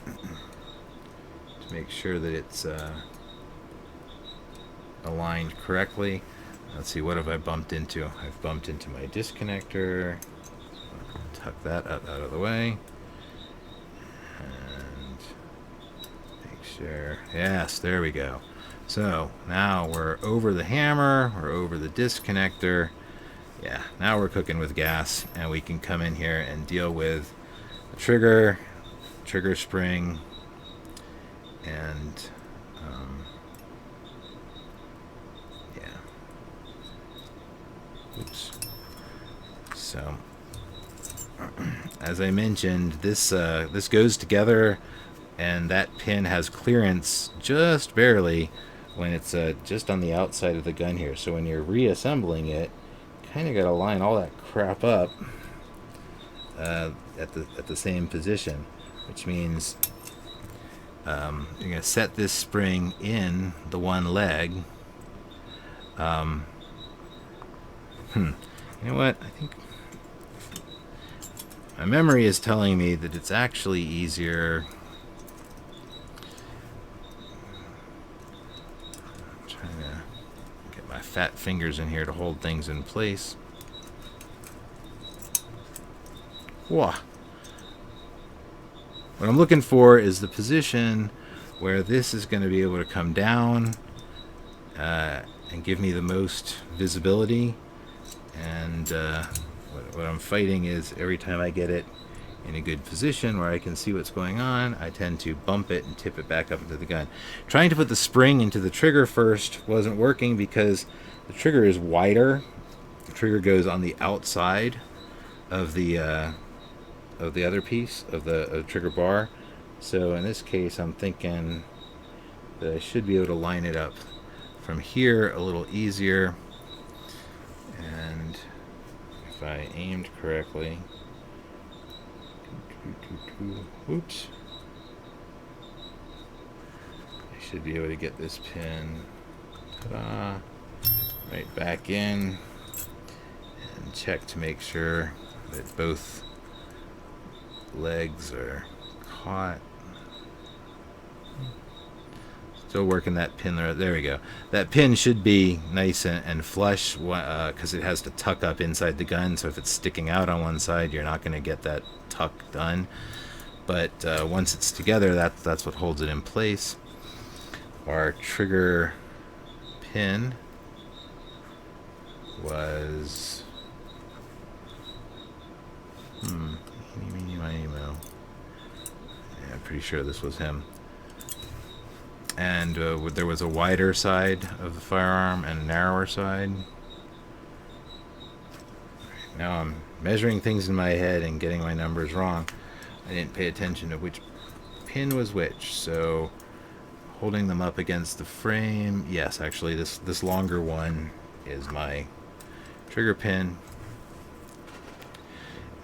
to make sure that it's aligned correctly. Let's see, what have I bumped into? I've bumped into my disconnector. Tuck that out of the way. And make sure. Yes, there we go. So now we're over the hammer, we're over the disconnector. Yeah, now we're cooking with gas, and we can come in here and deal with the trigger spring, and oops. So, as I mentioned, this goes together, and that pin has clearance just barely when it's just on the outside of the gun here. So when you're reassembling it, kind of got to line all that crap up at the same position, which means you're going to set this spring in the one leg. You know what? I think my memory is telling me that it's actually easier. I'm trying to get my fat fingers in here to hold things in place. Whoa. What I'm looking for is the position where this is going to be able to come down and give me the most visibility. And what I'm fighting is every time I get it in a good position where I can see what's going on, I tend to bump it and tip it back up into the gun. Trying to put the spring into the trigger first wasn't working because the trigger is wider. The trigger goes on the outside of the other piece of the trigger bar. So in this case, I'm thinking that I should be able to line it up from here a little easier. And if I aimed correctly, oops, I should be able to get this pin, ta-da, right back in, and check to make sure that both legs are caught. Still working that pin there. There we go. That pin should be nice and flush because it has to tuck up inside the gun. So if it's sticking out on one side, you're not going to get that tuck done. But once it's together, that's what holds it in place. Our trigger pin was eeny, miny, moe. Yeah, I'm pretty sure this was him. And there was a wider side of the firearm and a narrower side. Now I'm measuring things in my head and getting my numbers wrong. I didn't pay attention to which pin was which, so holding them up against the frame, yes, actually this longer one is my trigger pin.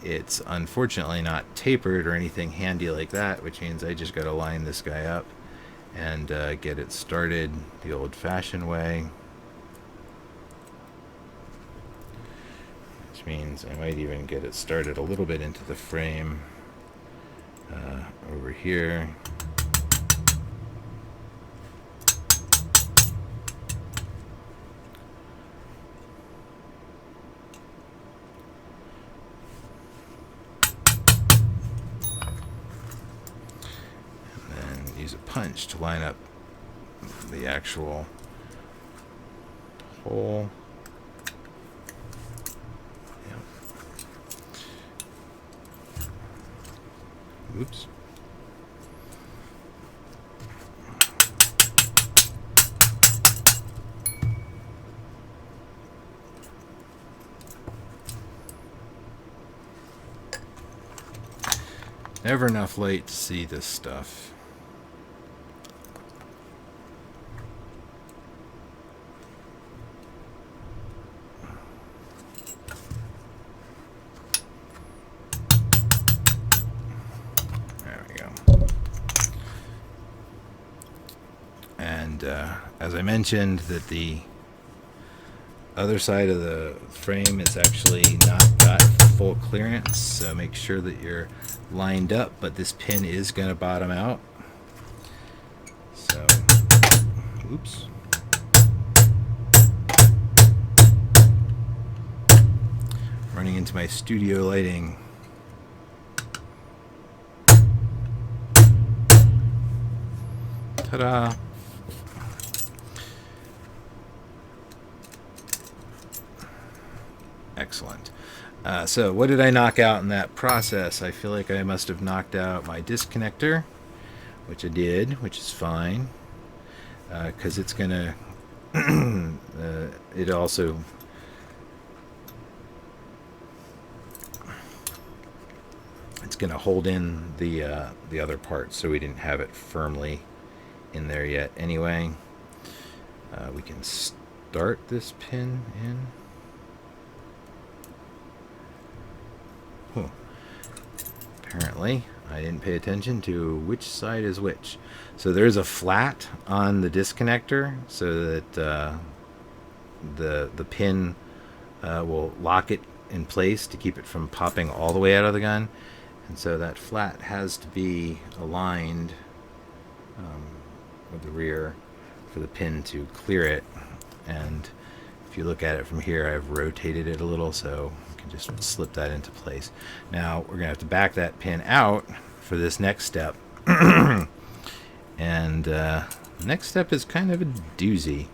It's unfortunately not tapered or anything handy like that, which means I just got to line this guy up and get it started the old-fashioned way, which means I might even get it started a little bit into the frame over here. Use a punch to line up the actual hole. Yep. Oops. Never enough light to see this stuff. As I mentioned, that the other side of the frame is actually not got full clearance, so make sure that you're lined up, but this pin is going to bottom out. So, oops. Running into my studio lighting. Ta-da! Excellent. So what did I knock out in that process? I feel like I must have knocked out my disconnector, which I did, which is fine, because it's going to, it also, it's going to hold in the other part, so we didn't have it firmly in there yet. Anyway, we can start this pin in. Apparently, I didn't pay attention to which side is which. So there's a flat on the disconnector so that the pin will lock it in place to keep it from popping all the way out of the gun. And so that flat has to be aligned with the rear for the pin to clear it. And if you look at it from here, I've rotated it a little so you can just slip that into place. Now we're going to have to back that pin out for this next step. And the next step is kind of a doozy.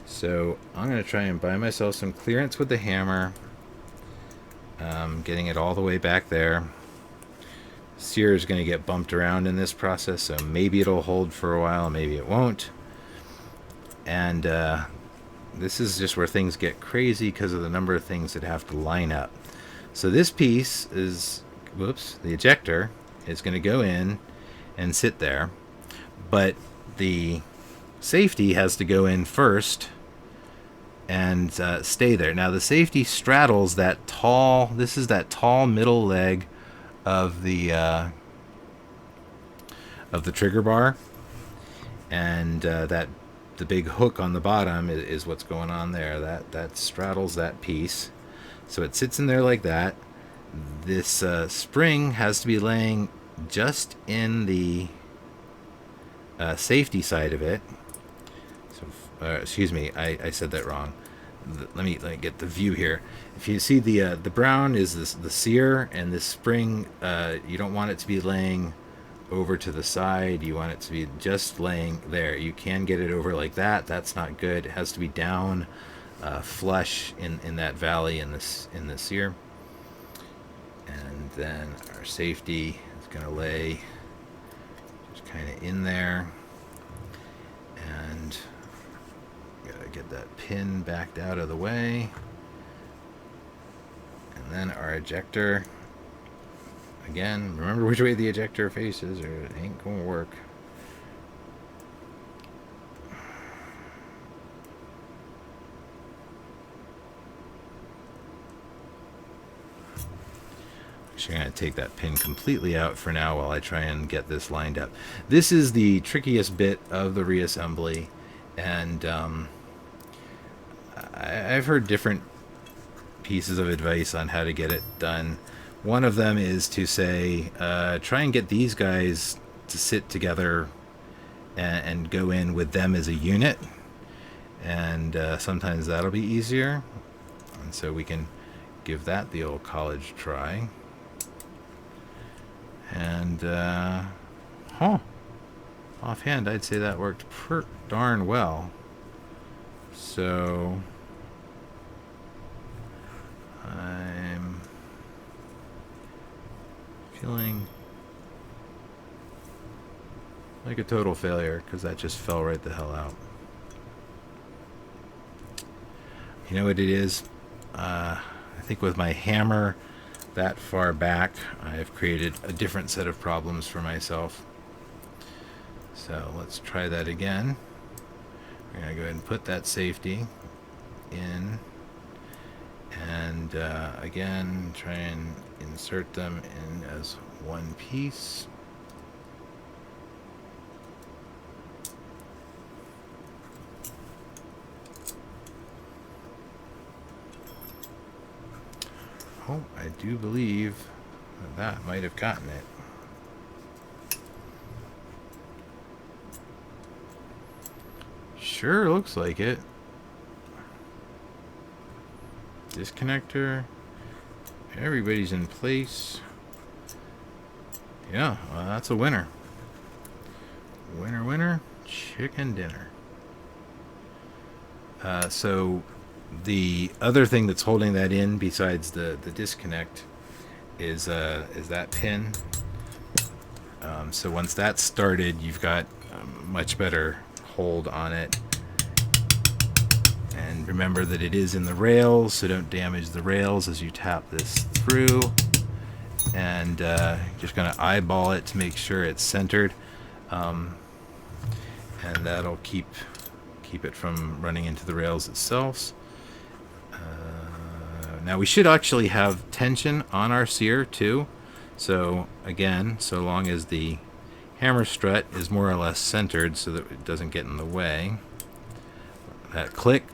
So I'm going to try and buy myself some clearance with the hammer. Getting it all the way back there. Sear is going to get bumped around in this process, so maybe it'll hold for a while, maybe it won't. And this is just where things get crazy because of the number of things that have to line up. So this piece is, whoops, the ejector is going to go in, and sit there. But the safety has to go in first and stay there. Now the safety straddles that tall. This is that tall middle leg of the trigger bar, and that the big hook on the bottom is what's going on there. That straddles that piece, so it sits in there like that. This spring has to be laying just in the safety side of it. So, excuse me, I said that wrong. Let me get the view here. If you see the brown is the sear, and this spring, you don't want it to be laying over to the side. You want it to be just laying there. You can get it over like that. That's not good. It has to be down, flush in that valley in the sear. And then our safety is going to lay just kind of in there, and gotta get that pin backed out of the way. And then our ejector, again, remember which way the ejector faces or it ain't gonna work. Actually, I'm going to take that pin completely out for now while I try and get this lined up. This is the trickiest bit of the reassembly, and I've heard different pieces of advice on how to get it done. One of them is to say, try and get these guys to sit together and go in with them as a unit, and sometimes that'll be easier, and so we can give that the old college try. And offhand, I'd say that worked darn well. So I'm feeling like a total failure because that just fell right the hell out. You know what it is? I think with my hammer that far back, I've created a different set of problems for myself. So let's try that again. We're going to go ahead and put that safety in, and again try and insert them in as one piece. Oh, I do believe that might have gotten it. Sure looks like it. Disconnector. Everybody's in place. Yeah, well, that's a winner. Winner, winner, chicken dinner. So the other thing that's holding that in besides the disconnect is that pin. So once that's started, you've got a much better hold on it. And remember that it is in the rails, so don't damage the rails as you tap this through. And just going to eyeball it to make sure it's centered. And that'll keep it from running into the rails itself. Now we should actually have tension on our sear too. So again, so long as the hammer strut is more or less centered so that it doesn't get in the way. That click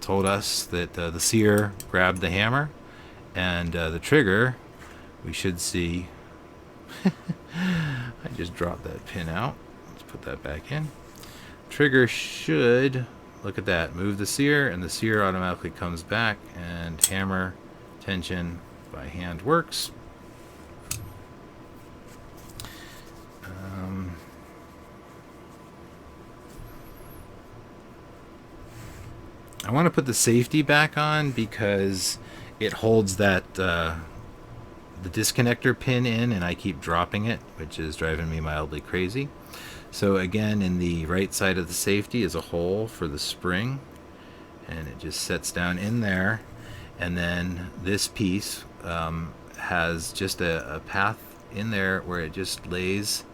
told us that the sear grabbed the hammer, and the trigger, we should see. I just dropped that pin out. Let's put that back in. Trigger should, look at that, move the sear, and the sear automatically comes back, and hammer tension by hand works. I want to put the safety back on because it holds that the disconnector pin in, and I keep dropping it, which is driving me mildly crazy. So again, in the right side of the safety is a hole for the spring, and it just sets down in there. And then this piece has just a path in there where it just lays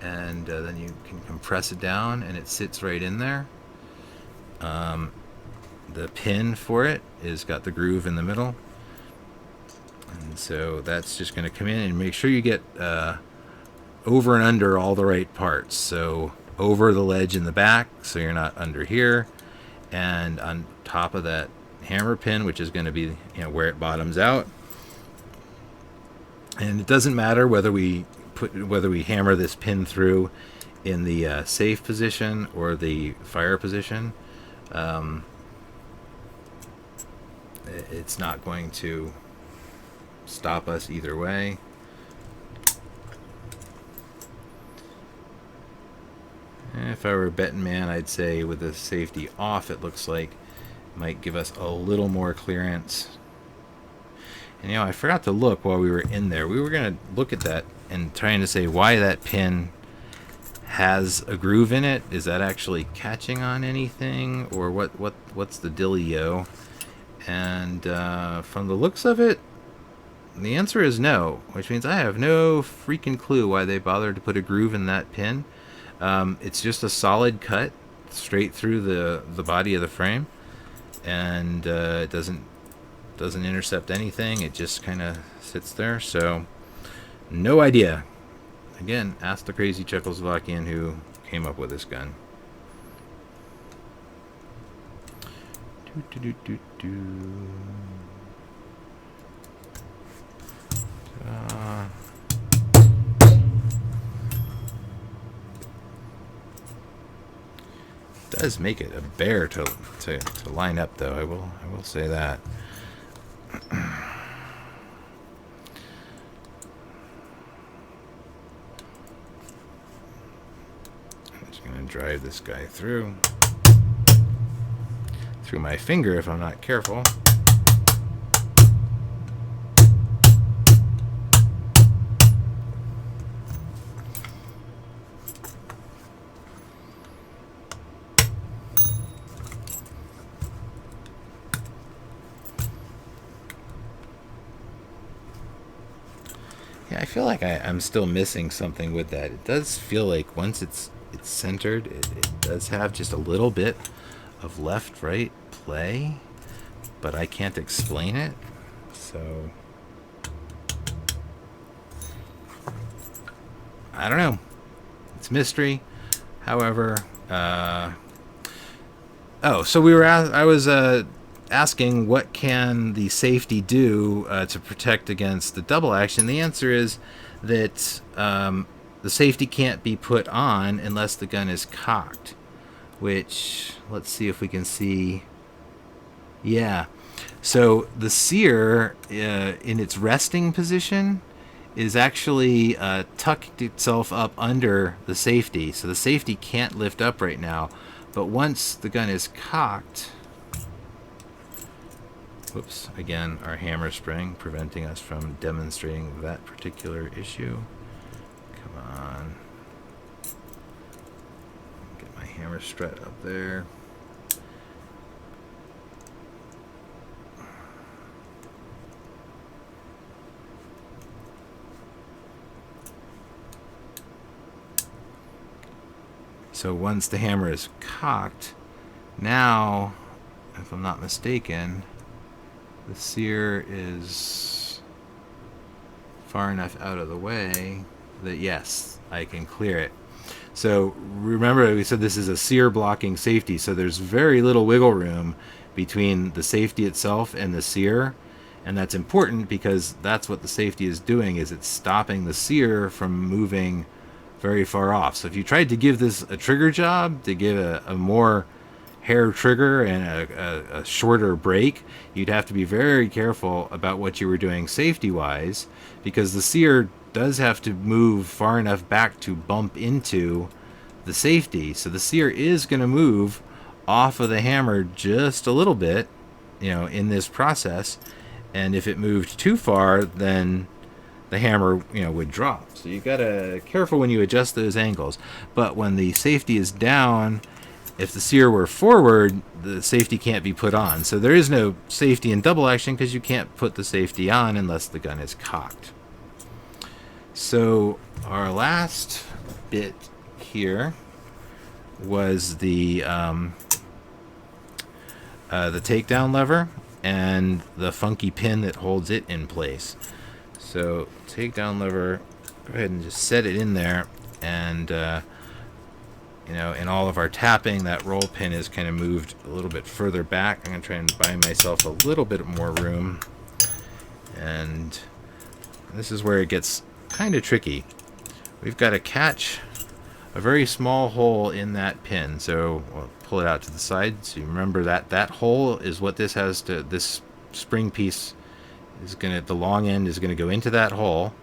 and then you can compress it down and it sits right in there. The pin for it is got the groove in the middle, and so that's just going to come in and make sure you get over and under all the right parts. So over the ledge in the back, so you're not under here, and on top of that hammer pin, which is going to be where it bottoms out. And it doesn't matter whether we hammer this pin through in the safe position or the fire position. It's not going to stop us either way. And if I were a betting man, I'd say with the safety off, it looks like it might give us a little more clearance. And I forgot to look while we were in there. We were going to look at that and trying to say why that pin has a groove in it. Is that actually catching on anything, or what's the dealio? And from the looks of it, the answer is no, which means I have no freaking clue why they bothered to put a groove in that pin. It's just a solid cut straight through the body of the frame, and it doesn't intercept anything. It just kind of sits there. So no idea. Again, ask the crazy Czechoslovakian who came up with this gun. Does make it a bear to line up, though. I will say that. I'm just gonna drive this guy through my finger if I'm not careful. Yeah, I feel like I'm still missing something with that. It does feel like once it's centered, it does have just a little bit of left-right play, but I can't explain it. So I don't know. It's mystery. However, so I was asking what can the safety do to protect against the double action. The answer is that the safety can't be put on unless the gun is cocked, which, let's see if we can see. Yeah, so the sear in its resting position is actually tucked itself up under the safety, so the safety can't lift up right now. But once the gun is cocked, whoops, again, our hammer spring preventing us from demonstrating that particular issue. Come on. Get my hammer strut up there. So once the hammer is cocked, now, if I'm not mistaken, the sear is far enough out of the way that, yes, I can clear it. So remember, we said this is a sear blocking safety, so there's very little wiggle room between the safety itself and the sear, and that's important because that's what the safety is doing, is it's stopping the sear from moving very far off. So if you tried to give this a trigger job, to give a more hair trigger and a shorter break, you'd have to be very careful about what you were doing safety wise, because the sear does have to move far enough back to bump into the safety. So the sear is going to move off of the hammer just a little bit, in this process, and if it moved too far, then the hammer, would drop. So you gotta careful when you adjust those angles. But when the safety is down, if the sear were forward, the safety can't be put on. So there is no safety in double action because you can't put the safety on unless the gun is cocked. So our last bit here was the takedown lever and the funky pin that holds it in place. So takedown lever, go ahead and just set it in there, and you know, in all of our tapping, that roll pin is kind of moved a little bit further back. I'm going to try and buy myself a little bit more room, and this is where it gets kind of tricky. We've got to catch a very small hole in that pin, so we'll pull it out to the side. So you remember that that hole is what this has to, this spring piece is going to, the long end is going to go into that hole,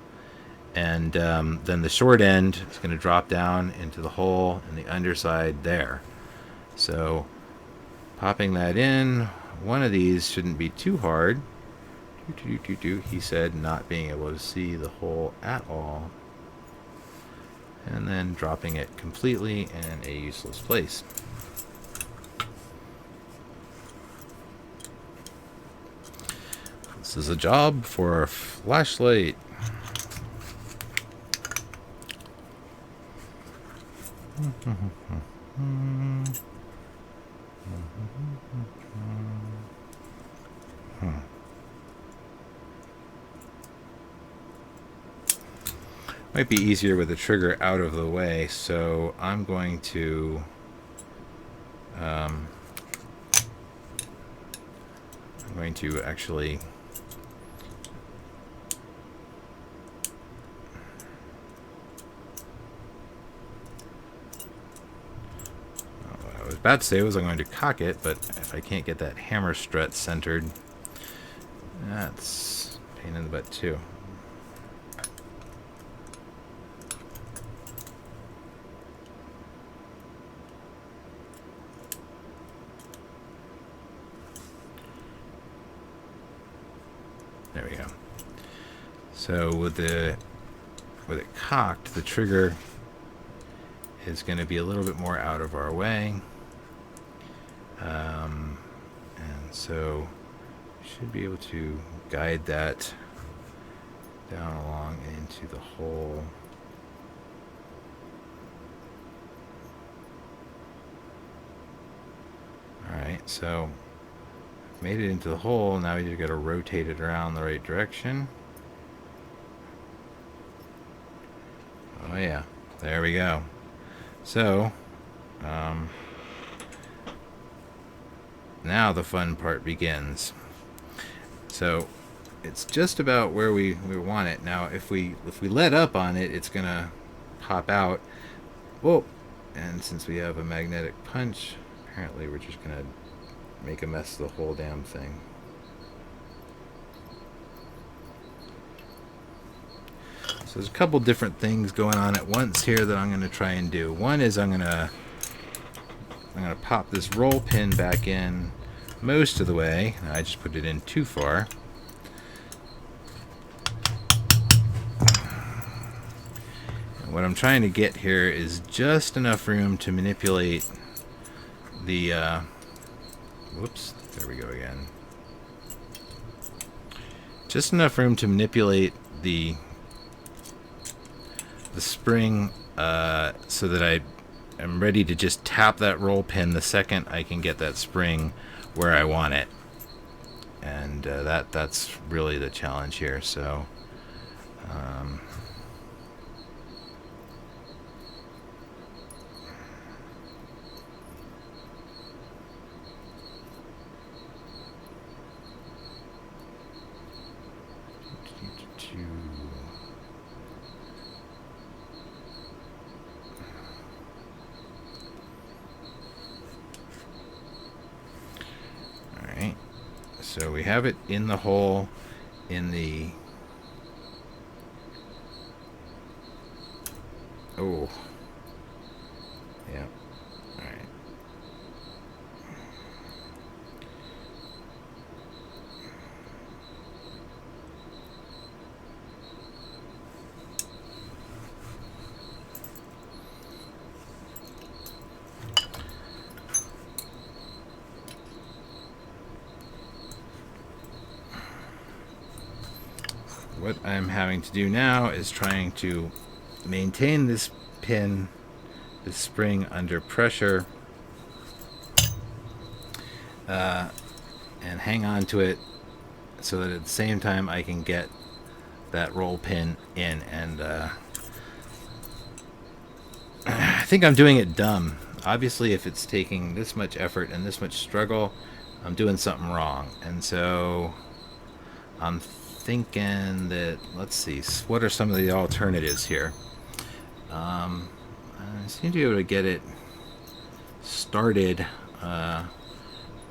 and then the short end is going to drop down into the hole in the underside there. So popping that in, one of these shouldn't be too hard. He said, not being able to see the hole at all, and then dropping it completely in a useless place. This is a job for a flashlight. Might be easier with the trigger out of the way, so I'm going to actually what I was about to say was I'm going to cock it, but if I can't get that hammer strut centered, that's a pain in the butt too. There we go. So with it cocked, the trigger is going to be a little bit more out of our way, and so should be able to guide that down along into the hole. All right, so made it into the hole. Now we just got to rotate it around the right direction. Oh yeah, there we go. So now the fun part begins. So it's just about where we want it. Now if we let up on it, it's gonna pop out. Whoa! And since we have a magnetic punch, apparently we're just gonna make a mess of the whole damn thing. So there's a couple different things going on at once here that I'm going to try and do. One is I'm going to pop this roll pin back in most of the way. I just put it in too far. And what I'm trying to get here is just enough room to manipulate the whoops, there we go again. Just enough room to manipulate the spring so that I am ready to just tap that roll pin the second I can get that spring where I want it. And that's really the challenge here. So so we have it in the hole in the... Oh. Yeah. Alright. What I'm having to do now is trying to maintain this pin the spring under pressure and hang on to it so that at the same time I can get that roll pin in. And I think I'm doing it dumb. Obviously, if it's taking this much effort and this much struggle, I'm doing something wrong. And so I'm thinking that, let's see, what are some of the alternatives here? I seem to be able to get it started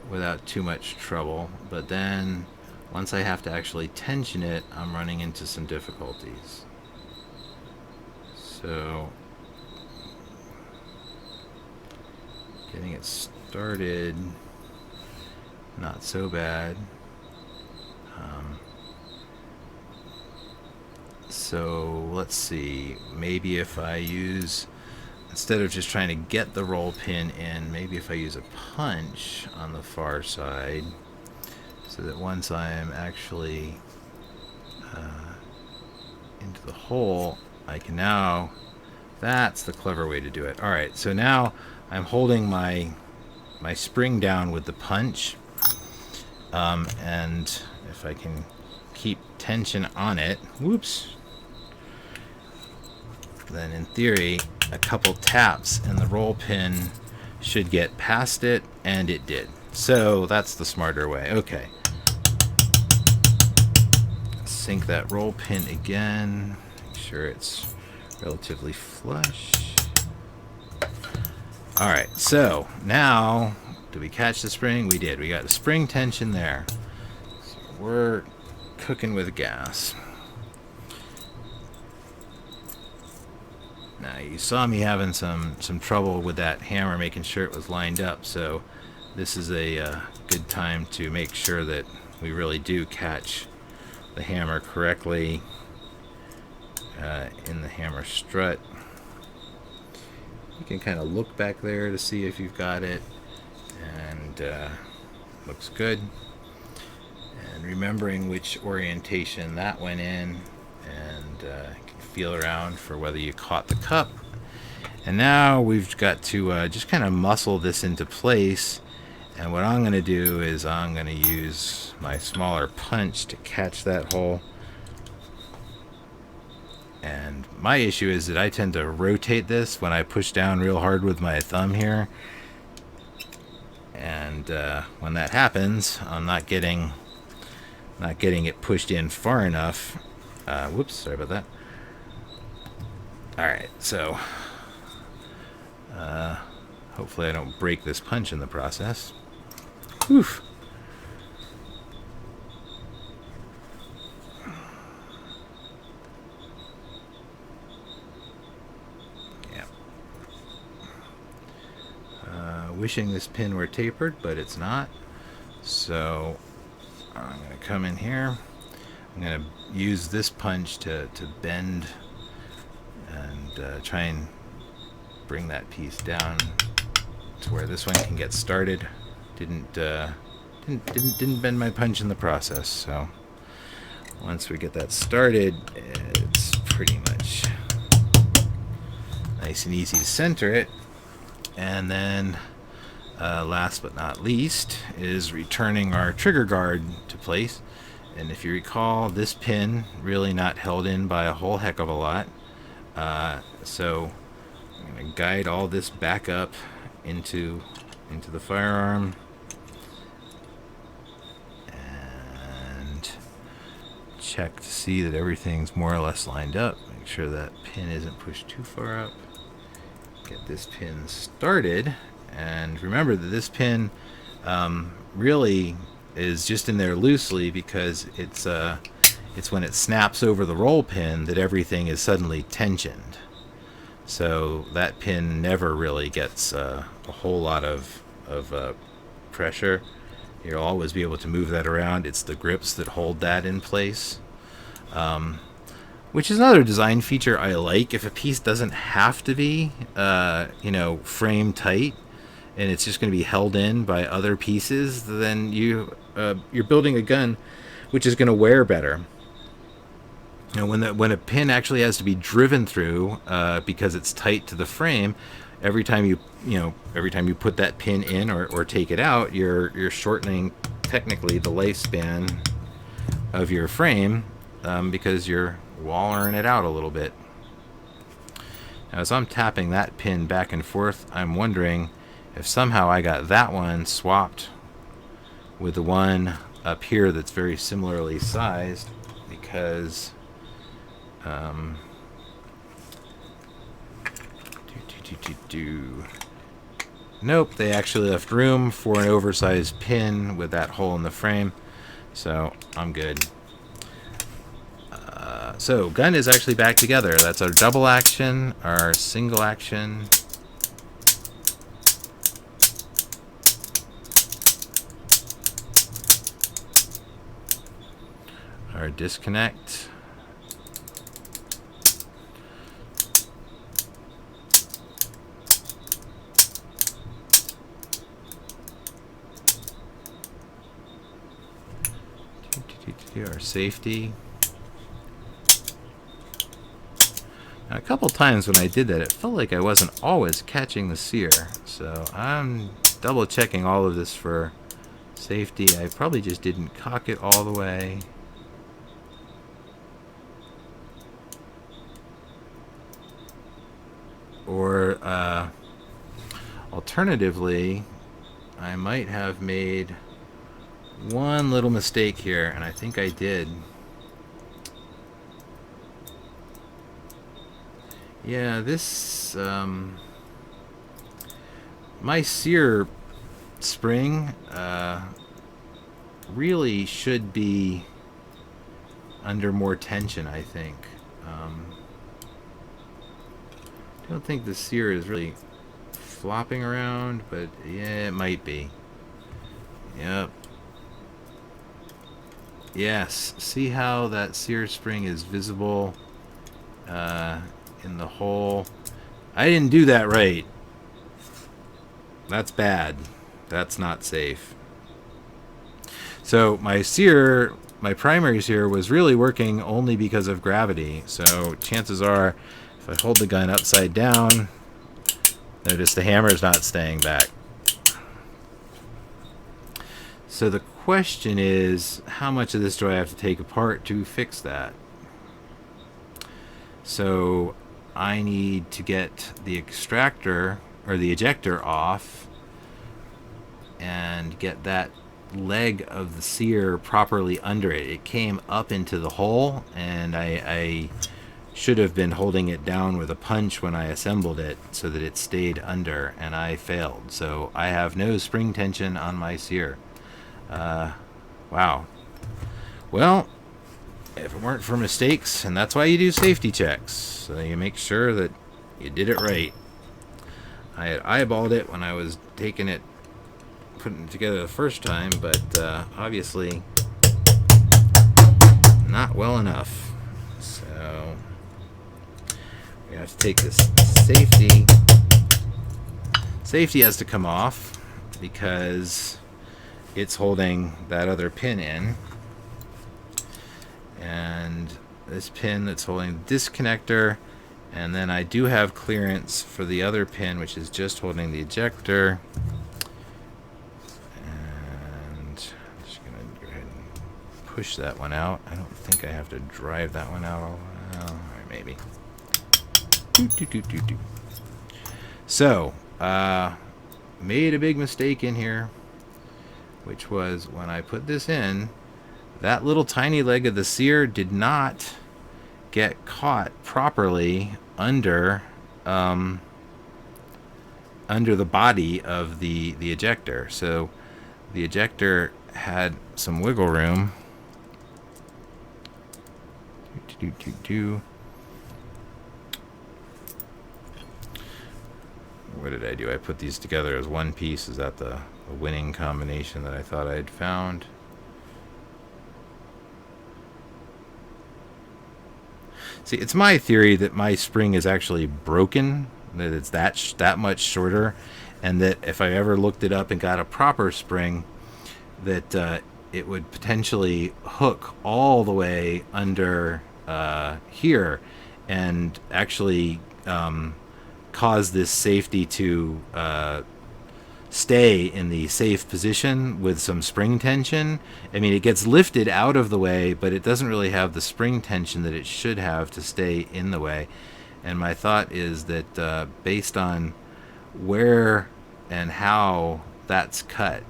without too much trouble, but then once I have to actually tension it, I'm running into some difficulties. So getting it started, not so bad. So let's see, maybe if I use, instead of just trying to get the roll pin in, maybe if I use a punch on the far side, so that once I am actually into the hole, I can now, that's the clever way to do it. Alright, so now I'm holding my spring down with the punch, and if I can keep tension on it, whoops, then in theory a couple taps and the roll pin should get past it, and it did. So that's the smarter way. Okay, sink that roll pin again, make sure it's relatively flush. Alright, so now, did we catch the spring? We did. We got the spring tension there. So we're cooking with gas. Now, you saw me having some trouble with that hammer, making sure it was lined up, so this is a good time to make sure that we really do catch the hammer correctly in the hammer strut. You can kind of look back there to see if you've got it, and looks good. And remembering which orientation that went in, and you can feel around for whether you caught the cup. And now we've got to just kind of muscle this into place. And what I'm going to do is I'm going to use my smaller punch to catch that hole. And my issue is that I tend to rotate this when I push down real hard with my thumb here. And when that happens, I'm not getting it pushed in far enough. Whoops, sorry about that. Alright, so hopefully I don't break this punch in the process. Whew. Wishing this pin were tapered, but it's not. So I'm going to come in here. I'm going to use this punch to bend and try and bring that piece down to where this one can get started. Didn't bend my punch in the process. So once we get that started, it's pretty much nice and easy to center it. And then last but not least is returning our trigger guard to place. And if you recall, this pin really not held in by a whole heck of a lot. So I'm going to guide all this back up into the firearm. And check to see that everything's more or less lined up. Make sure that pin isn't pushed too far up. Get this pin started, and remember that this pin really is just in there loosely because it's when it snaps over the roll pin that everything is suddenly tensioned. So that pin never really gets a whole lot of pressure. You'll always be able to move that around. It's the grips that hold that in place. Which is another design feature I like. If a piece doesn't have to be, frame tight, and it's just going to be held in by other pieces, then you're building a gun which is going to wear better. when a pin actually has to be driven through because it's tight to the frame, every time you put that pin in or take it out, you're shortening technically the lifespan of your frame because you're wallering it out a little bit. Now, as I'm tapping that pin back and forth, I'm wondering if somehow I got that one swapped with the one up here that's very similarly sized, because nope, they actually left room for an oversized pin with that hole in the frame, so I'm good. So gun is actually back together. That's our double action, our single action. Our disconnect. Our safety. Now, a couple times when I did that, it felt like I wasn't always catching the sear, so I'm double checking all of this for safety. I probably just didn't cock it all the way. Or alternatively, I might have made one little mistake here, and I think I did. Yeah, this my sear spring really should be under more tension, I think. I don't think the sear is really flopping around, but yeah, it might be. Yep. Yes, see how that sear spring is visible in the hole? I didn't do that right. That's bad. That's not safe. So my primary sear was really working only because of gravity. So chances are, if I hold the gun upside down, notice the hammer's not staying back. So the question is, how much of this do I have to take apart to fix that? So I need to get the extractor or the ejector off and get that leg of the sear properly under it. It came up into the hole, and I should have been holding it down with a punch when I assembled it so that it stayed under, and I failed. So I have no spring tension on my sear. Wow. Well, if it weren't for mistakes, and that's why you do safety checks, so you make sure that you did it right. I had eyeballed it when I was taking it, putting it together the first time, but obviously not well enough. So we have to take this safety. Safety has to come off because it's holding that other pin in, and this pin that's holding the disconnector, and then I do have clearance for the other pin, which is just holding the ejector. And I'm just gonna go ahead and push that one out. I don't think I have to drive that one out. Well, maybe. So made a big mistake in here, which was when I put this in, that little tiny leg of the sear did not get caught properly under the body of the ejector. So the ejector had some wiggle room. What did I do? I put these together as one piece. Is that the winning combination that I thought I had found? See, it's my theory that my spring is actually broken, that it's that much shorter, and that if I ever looked it up and got a proper spring, that it would potentially hook all the way under here and actually cause this safety to stay in the safe position with some spring tension. I mean, it gets lifted out of the way, but it doesn't really have the spring tension that it should have to stay in the way. And my thought is that based on where and how that's cut,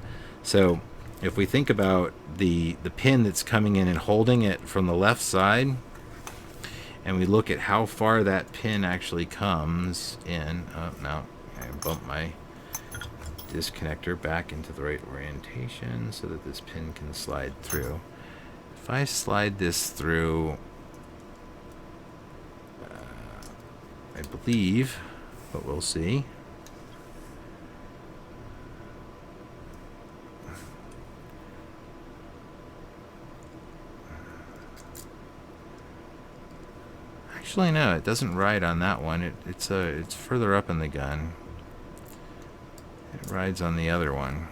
so if we think about the pin that's coming in and holding it from the left side, and we look at how far that pin actually comes in. Oh, no, I bumped my disconnector back into the right orientation so that this pin can slide through. If I slide this through, I believe, but we'll see. Actually, no, it doesn't ride on that one. It's further up in the gun. It rides on the other one.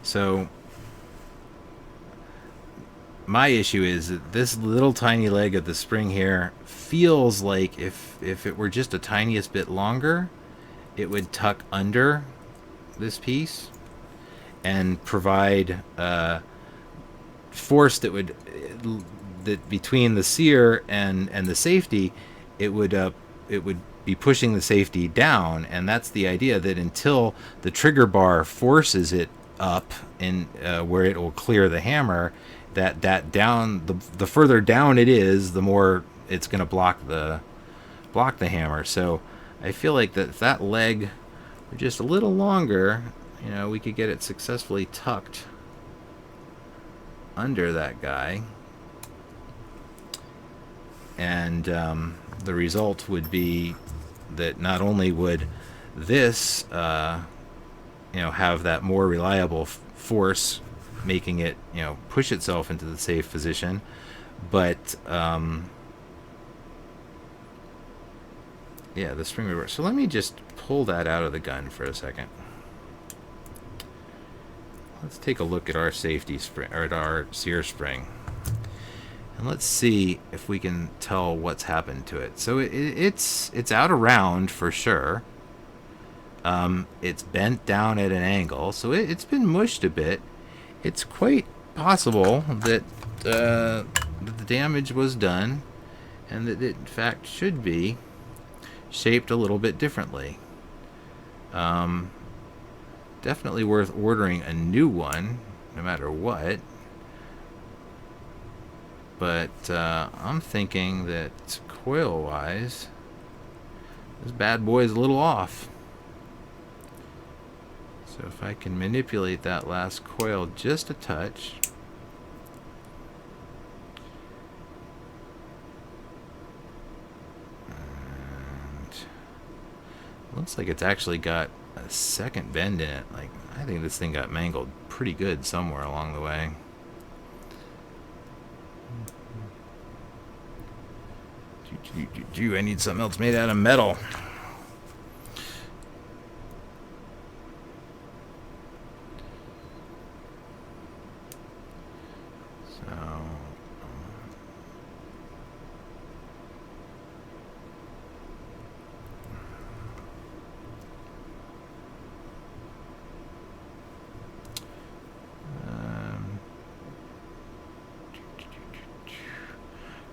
So my issue is that this little tiny leg of the spring here feels like if it were just a tiniest bit longer, it would tuck under this piece and provide force that would that between the sear and the safety, it would be pushing the safety down, and that's the idea, that until the trigger bar forces it up in where it will clear the hammer, that down the further down it is, the more it's going to block the hammer. So I feel like that if that leg were just a little longer, you know, we could get it successfully tucked under that guy, and the result would be that not only would this have that more reliable force, making it push itself into the safe position, but yeah, the spring reverse. So let me just pull that out of the gun for a second. Let's take a look at our safety spring, or at our sear spring, and let's see if we can tell what's happened to it. So it's out of round for sure. It's bent down at an angle, so it's been mushed a bit. It's quite possible that the damage was done, and that it in fact should be shaped a little bit differently. Definitely worth ordering a new one, no matter what. But I'm thinking that coil-wise, this bad boy is a little off. So if I can manipulate that last coil just a touch, and looks like it's actually got a second bend in it. Like, I think this thing got mangled pretty good somewhere along the way. I need something else made out of metal.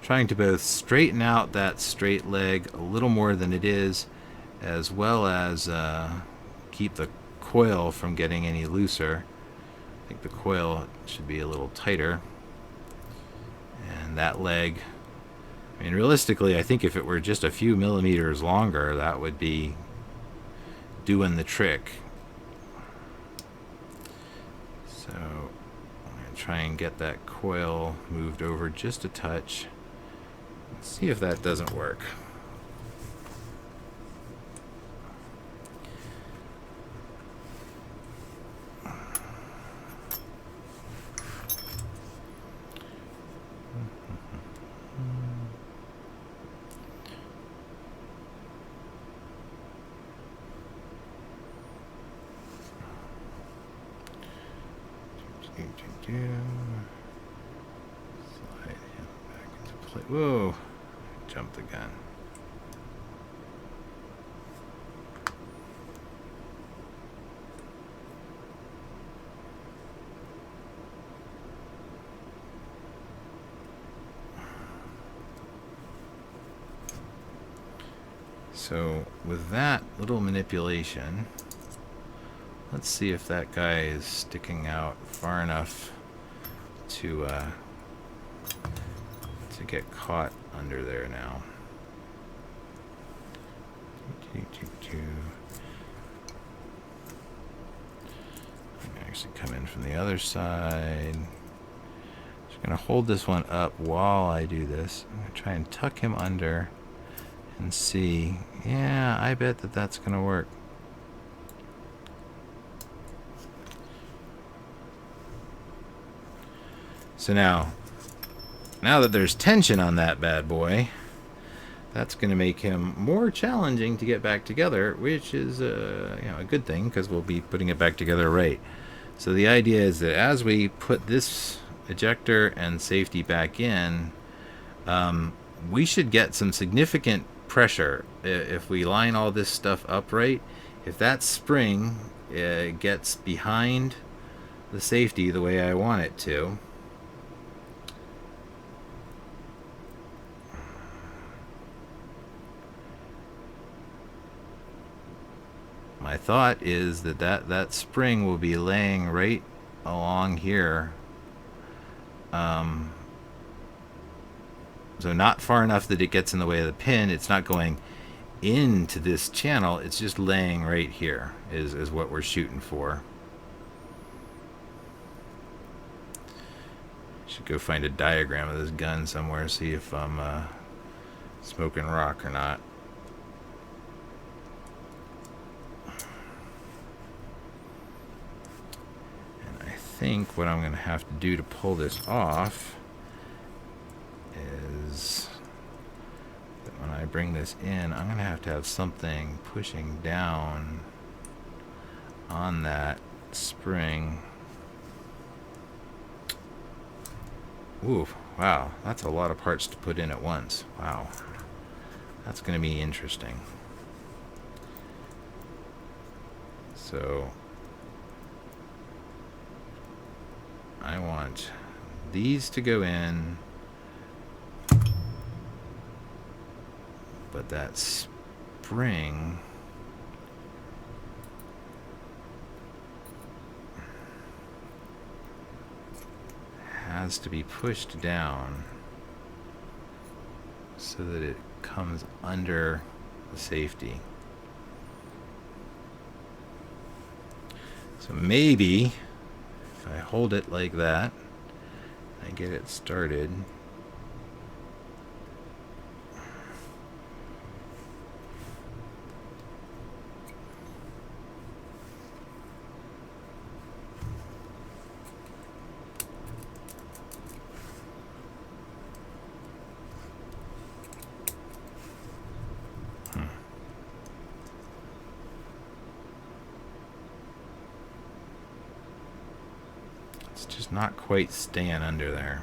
Trying to both straighten out that straight leg a little more than it is, as well as keep the coil from getting any looser. I think the coil should be a little tighter. And that leg, I mean, realistically, I think if it were just a few millimeters longer, that would be doing the trick. So I'm going to try and get that coil moved over just a touch. Let's see if that doesn't work. Slide him back into place. Whoa! Jump the gun. So with that little manipulation, let's see if that guy is sticking out far enough to get caught under there now. I'm gonna actually come in from the other side. Just gonna hold this one up while I do this. I'm gonna try and tuck him under and see. Yeah, I bet that that's gonna work. So now that there's tension on that bad boy, that's going to make him more challenging to get back together, which is a good thing because we'll be putting it back together right. So the idea is that as we put this ejector and safety back in, we should get some significant pressure if we line all this stuff upright. If that spring gets behind the safety the way I want it to, my thought is that spring will be laying right along here. So not far enough that it gets in the way of the pin. It's not going into this channel. It's just laying right here is what we're shooting for. Should go find a diagram of this gun somewhere, see if I'm smoking rock or not. And I think what I'm going to have to do to pull this off is that when I bring this in, I'm going to have something pushing down on that spring. Ooh, wow, that's a lot of parts to put in at once. Wow, that's going to be interesting. So I want these to go in, but that spring has to be pushed down so that it comes under the safety. So maybe if I hold it like that, I get it started. It's just not quite staying under there.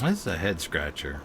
This is a head scratcher.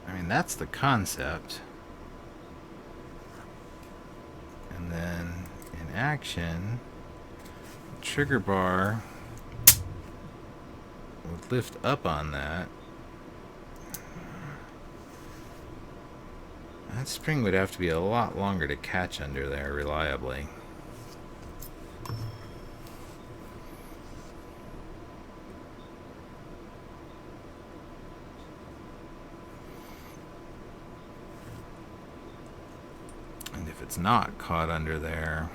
I mean, that's the concept. And then in action, the trigger bar would lift up on that. That spring would have to be a lot longer to catch under there reliably. And if it's not caught under there,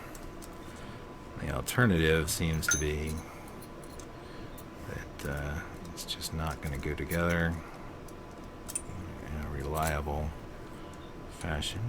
the alternative seems to be that it's just not going to go together in a reliable fashion.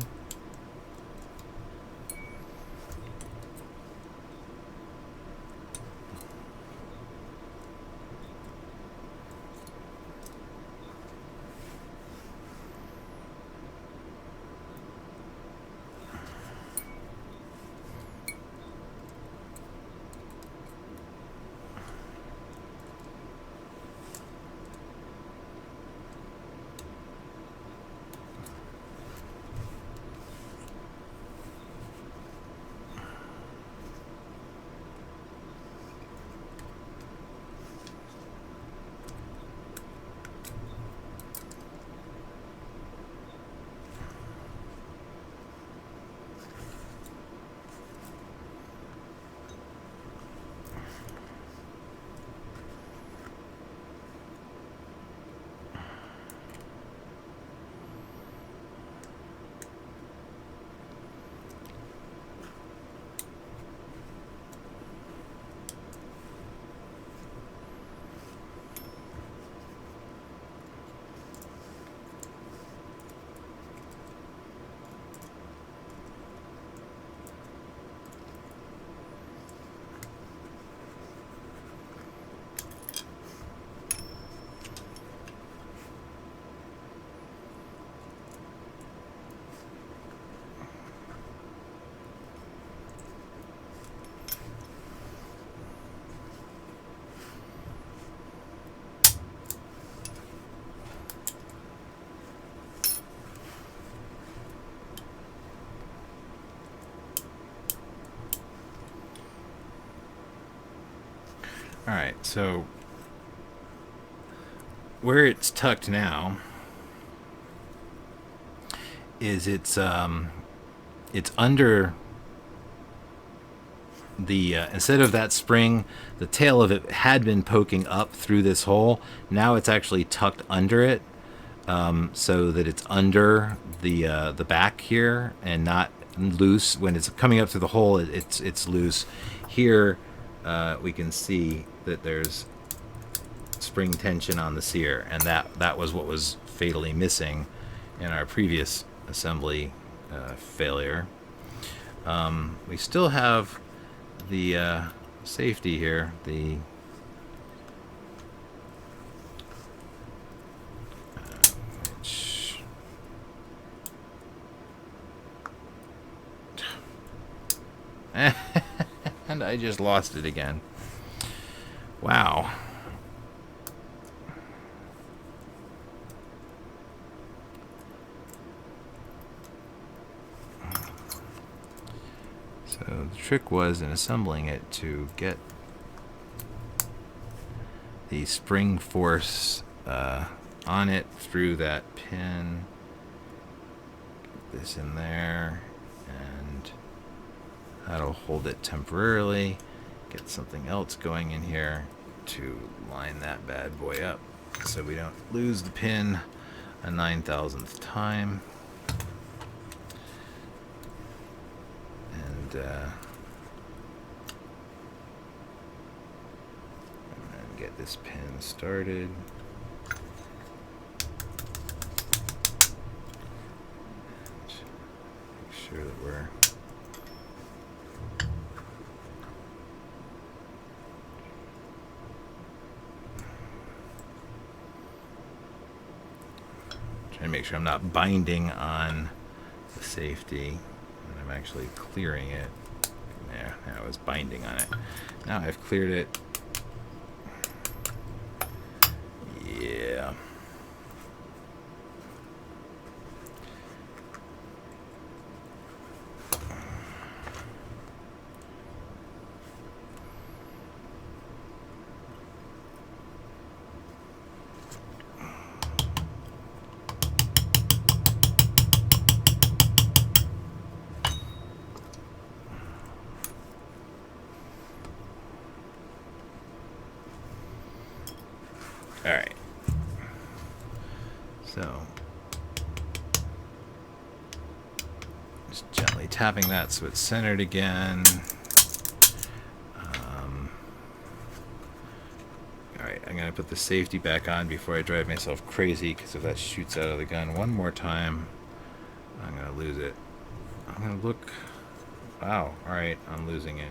Alright, so where it's tucked now is it's under the instead of that spring, the tail of it had been poking up through this hole. Now it's actually tucked under it, so that it's under the back here and not loose. When it's coming up through the hole, it's loose. Here we can see that there's spring tension on the sear, and that was what was fatally missing in our previous assembly failure. We still have the safety here, the which and I just lost it again. Wow. So the trick was in assembling it to get the spring force on it through that pin. Get this in there, and that'll hold it temporarily. Get something else going in here, to line that bad boy up so we don't lose the pin a 9,000th time. And get this pin started. Make sure that we're trying to make sure I'm not binding on the safety and I'm actually clearing it. Yeah, I was binding on it. Now I've cleared it. Yeah. All right. So just gently tapping that so it's centered again. All right, I'm gonna put the safety back on before I drive myself crazy, because if that shoots out of the gun one more time, I'm gonna lose it. I'm gonna look. Wow. All right, I'm losing it.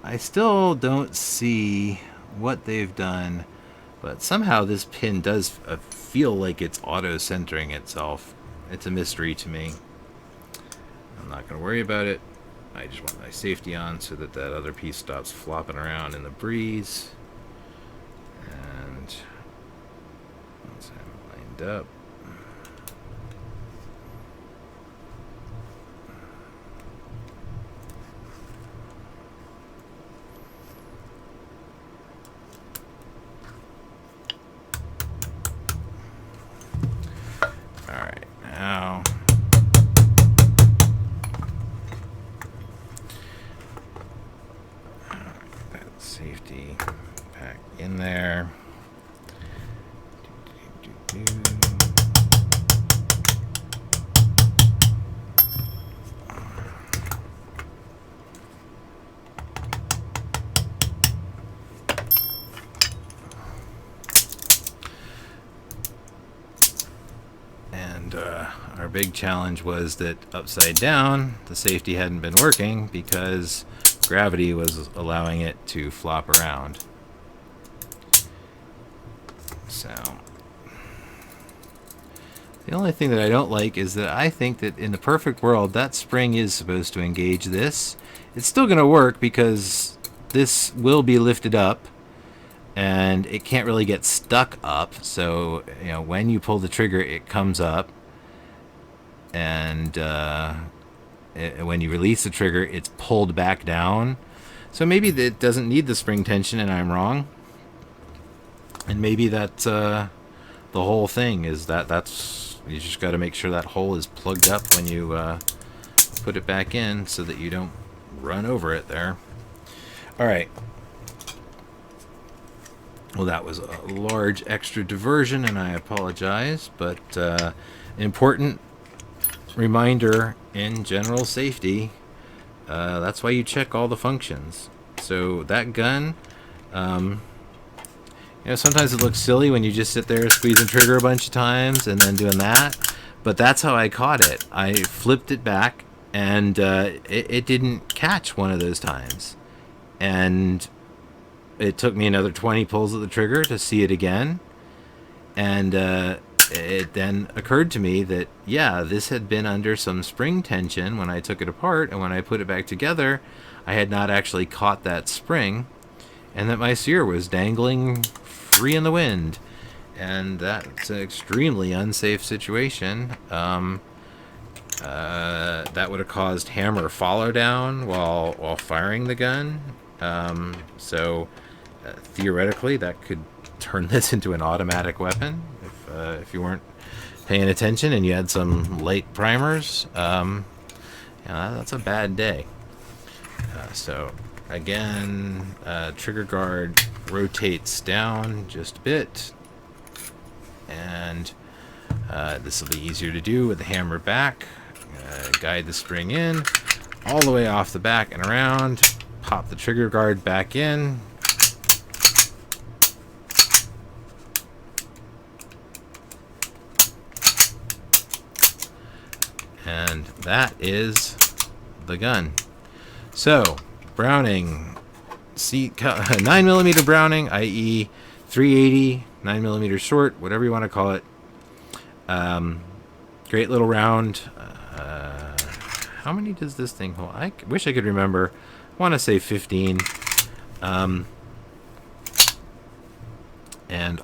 I still don't see what they've done, but somehow this pin does feel like it's auto-centering itself. It's a mystery to me. I'm not going to worry about it. I just want my safety on so that that other piece stops flopping around in the breeze. And once I'm lined up, now that safety pack in there. Our big challenge was that upside down, the safety hadn't been working because gravity was allowing it to flop around. So the only thing that I don't like is that I think that in the perfect world, that spring is supposed to engage this. It's still going to work because this will be lifted up and it can't really get stuck up. So, you know, when you pull the trigger, it comes up. And when you release the trigger, it's pulled back down. So maybe it doesn't need the spring tension and I'm wrong. And maybe that's the whole thing is that's you just got to make sure that hole is plugged up when you put it back in so that you don't run over it there. All right. Well, that was a large extra diversion and I apologize, but important reminder in general safety, that's why you check all the functions. So that gun, you know, sometimes it looks silly when you just sit there squeezing trigger a bunch of times and then doing that, but that's how I caught it. I flipped it back and it didn't catch one of those times, and it took me another 20 pulls of the trigger to see it again, and it then occurred to me that, yeah, this had been under some spring tension when I took it apart, and when I put it back together, I had not actually caught that spring, and that my sear was dangling free in the wind. And that's an extremely unsafe situation. That would have caused hammer follow down while firing the gun. So theoretically, that could turn this into an automatic weapon if you weren't paying attention and you had some light primers. That's a bad day. So again, trigger guard rotates down just a bit, and this will be easier to do with the hammer back. Guide the spring in all the way off the back and around, pop the trigger guard back in, and that is the gun. So Browning, 9mm Browning, i.e. 380, 9mm short, whatever you want to call it. Great little round. How many does this thing hold? I wish I could remember. I want to say 15. And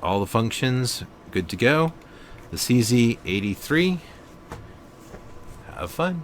all the functions good to go. The CZ83. Have fun.